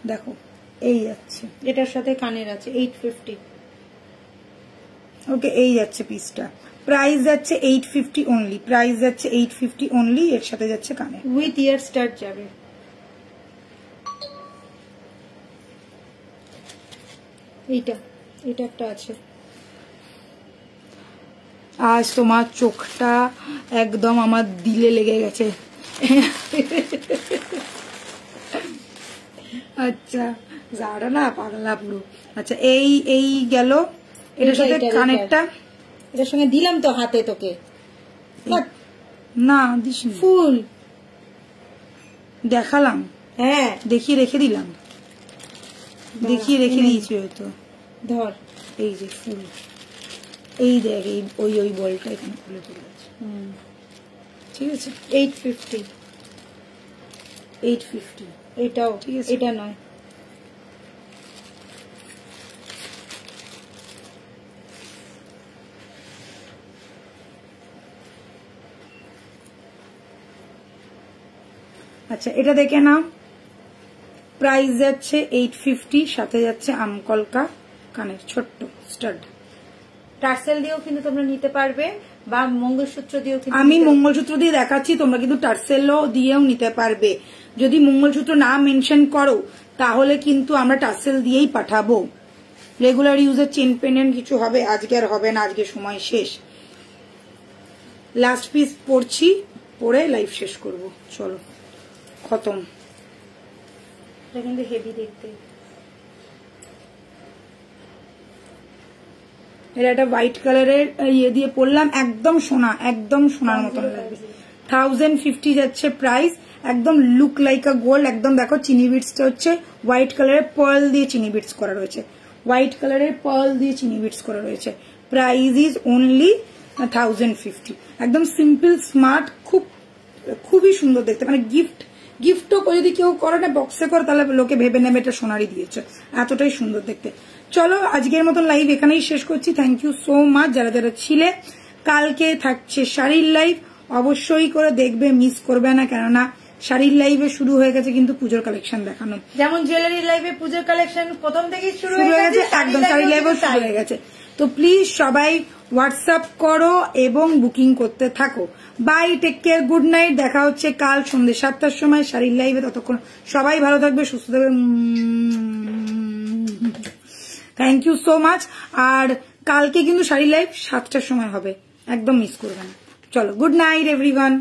দেখো এই যাচ্ছে, এটার সাথে কানের আছে 850। ওকে, এই যাচ্ছে পিসটা, প্রাইস যাচ্ছে 850 অনলি, প্রাইস যাচ্ছে 850 অনলি, এর সাথে যাচ্ছে কানে, উইথ ইয়ার স্টার্ট যাবে। এইটা একটা আছে। আজ তোমার চোখটা একদম আমার দিলে লেগে গেছে। আচ্ছা যারা না পাগলা পুরো। আচ্ছা এই গেল, এটার সাথে কানেরটা, এটার সঙ্গে দিলাম তো হাতে তোকে, না দিস ফুল দেখালাম, হ্যাঁ দেখিয়ে রেখে দিলাম, দেখিয়ে রেখে দিয়েছি হয়তো। ধর এই যে ফুল, এই দেখ এই ওই বলটা এখানে খুলে পড়ে আছে। ঠিক আছে, 850। এটাও ঠিক আছে, এটা নয়। আচ্ছা এটা দেখে নাও, প্রাইস যাচ্ছে 850, সাথে যাচ্ছে আমকলকা কানের ছোট্ট স্টাড। টার্সেল দিয়েও কিন্তু তোমরা নিতে পারবে বা মঙ্গলসূত্র দিয়েও। আমি মঙ্গলসূত্র দিয়ে দেখাচ্ছি, তোমরা কিন্তু টার্সেলও দিয়েও নিতে পারবে। যদি মঙ্গলসূত্র না মেনশন করো তাহলে কিন্তু আমরা টার্সেল দিয়েই পাঠাবো। রেগুলার ইউজের চেন পেন্ডেন্ট কিছু হবে, আজকে আর হবে না, আজকে সময় শেষ। লাস্ট পিস পড়ছি, পরে লাইভ শেষ করব। চলো খতম। এটা কিন্তু হেভি দেখতে। এটা একটা হোয়াইট কালারের ইয়ে দিয়ে পরলাম, একদম সোনা, একদম সোনার মতন লাগবে। 1050 যাচ্ছে প্রাইস, একদম লুক লাইক আ গোল্ড। একদম দেখো চিনি বিটসটা হচ্ছে হোয়াইট কালারের পার্ল দিয়ে চিনি বিটস করা রয়েছে, হোয়াইট কালারের পার্ল দিয়ে চিনি বিটস করা রয়েছে। Price is only 1050। একদম সিম্পল স্মার্ট, খুবই সুন্দর দেখতে, মানে গিফটও যদি কেউ করে না বক্সে করে তাহলে লোকে ভেবে নেবে এটা সোনারই দিয়েছে, এতটাই সুন্দর দেখতে। চলো আজকের মতন লাইভ এখানেই শেষ করছি। থ্যাংক ইউ সো মাচ যারা যারা ছিলে। কালকে থাকছে শাড়ির লাইভ, অবশ্যই করে দেখবে, মিস করবে না, কেননা শাড়ির লাইভে শুরু হয়ে গেছে কিন্তু পুজোর কালেকশন দেখানো। যেমন জুয়েলারি লাইভে পুজোর কালেকশন প্রথম থেকেই শুরু হয়ে গেছে, একদম শাড়ির লাইভেও শুরু হয়ে গেছে। তো প্লিজ সবাই হোয়াটসঅ্যাপ করো এবং বুকিং করতে থাকো। Bye, take care, good night. দেখা হচ্ছে কাল সন্ধ্যে 7টার সময় শাড়ির লাইভে। ততক্ষণ সবাই ভালো থাকবে, সুস্থ থাকবে। Thank you so much. আর কালকে কিন্তু শাড়ির লাইভ 7টার সময় হবে, একদম মিস করবে না। চলো, গুড নাইট এভরিওয়ান।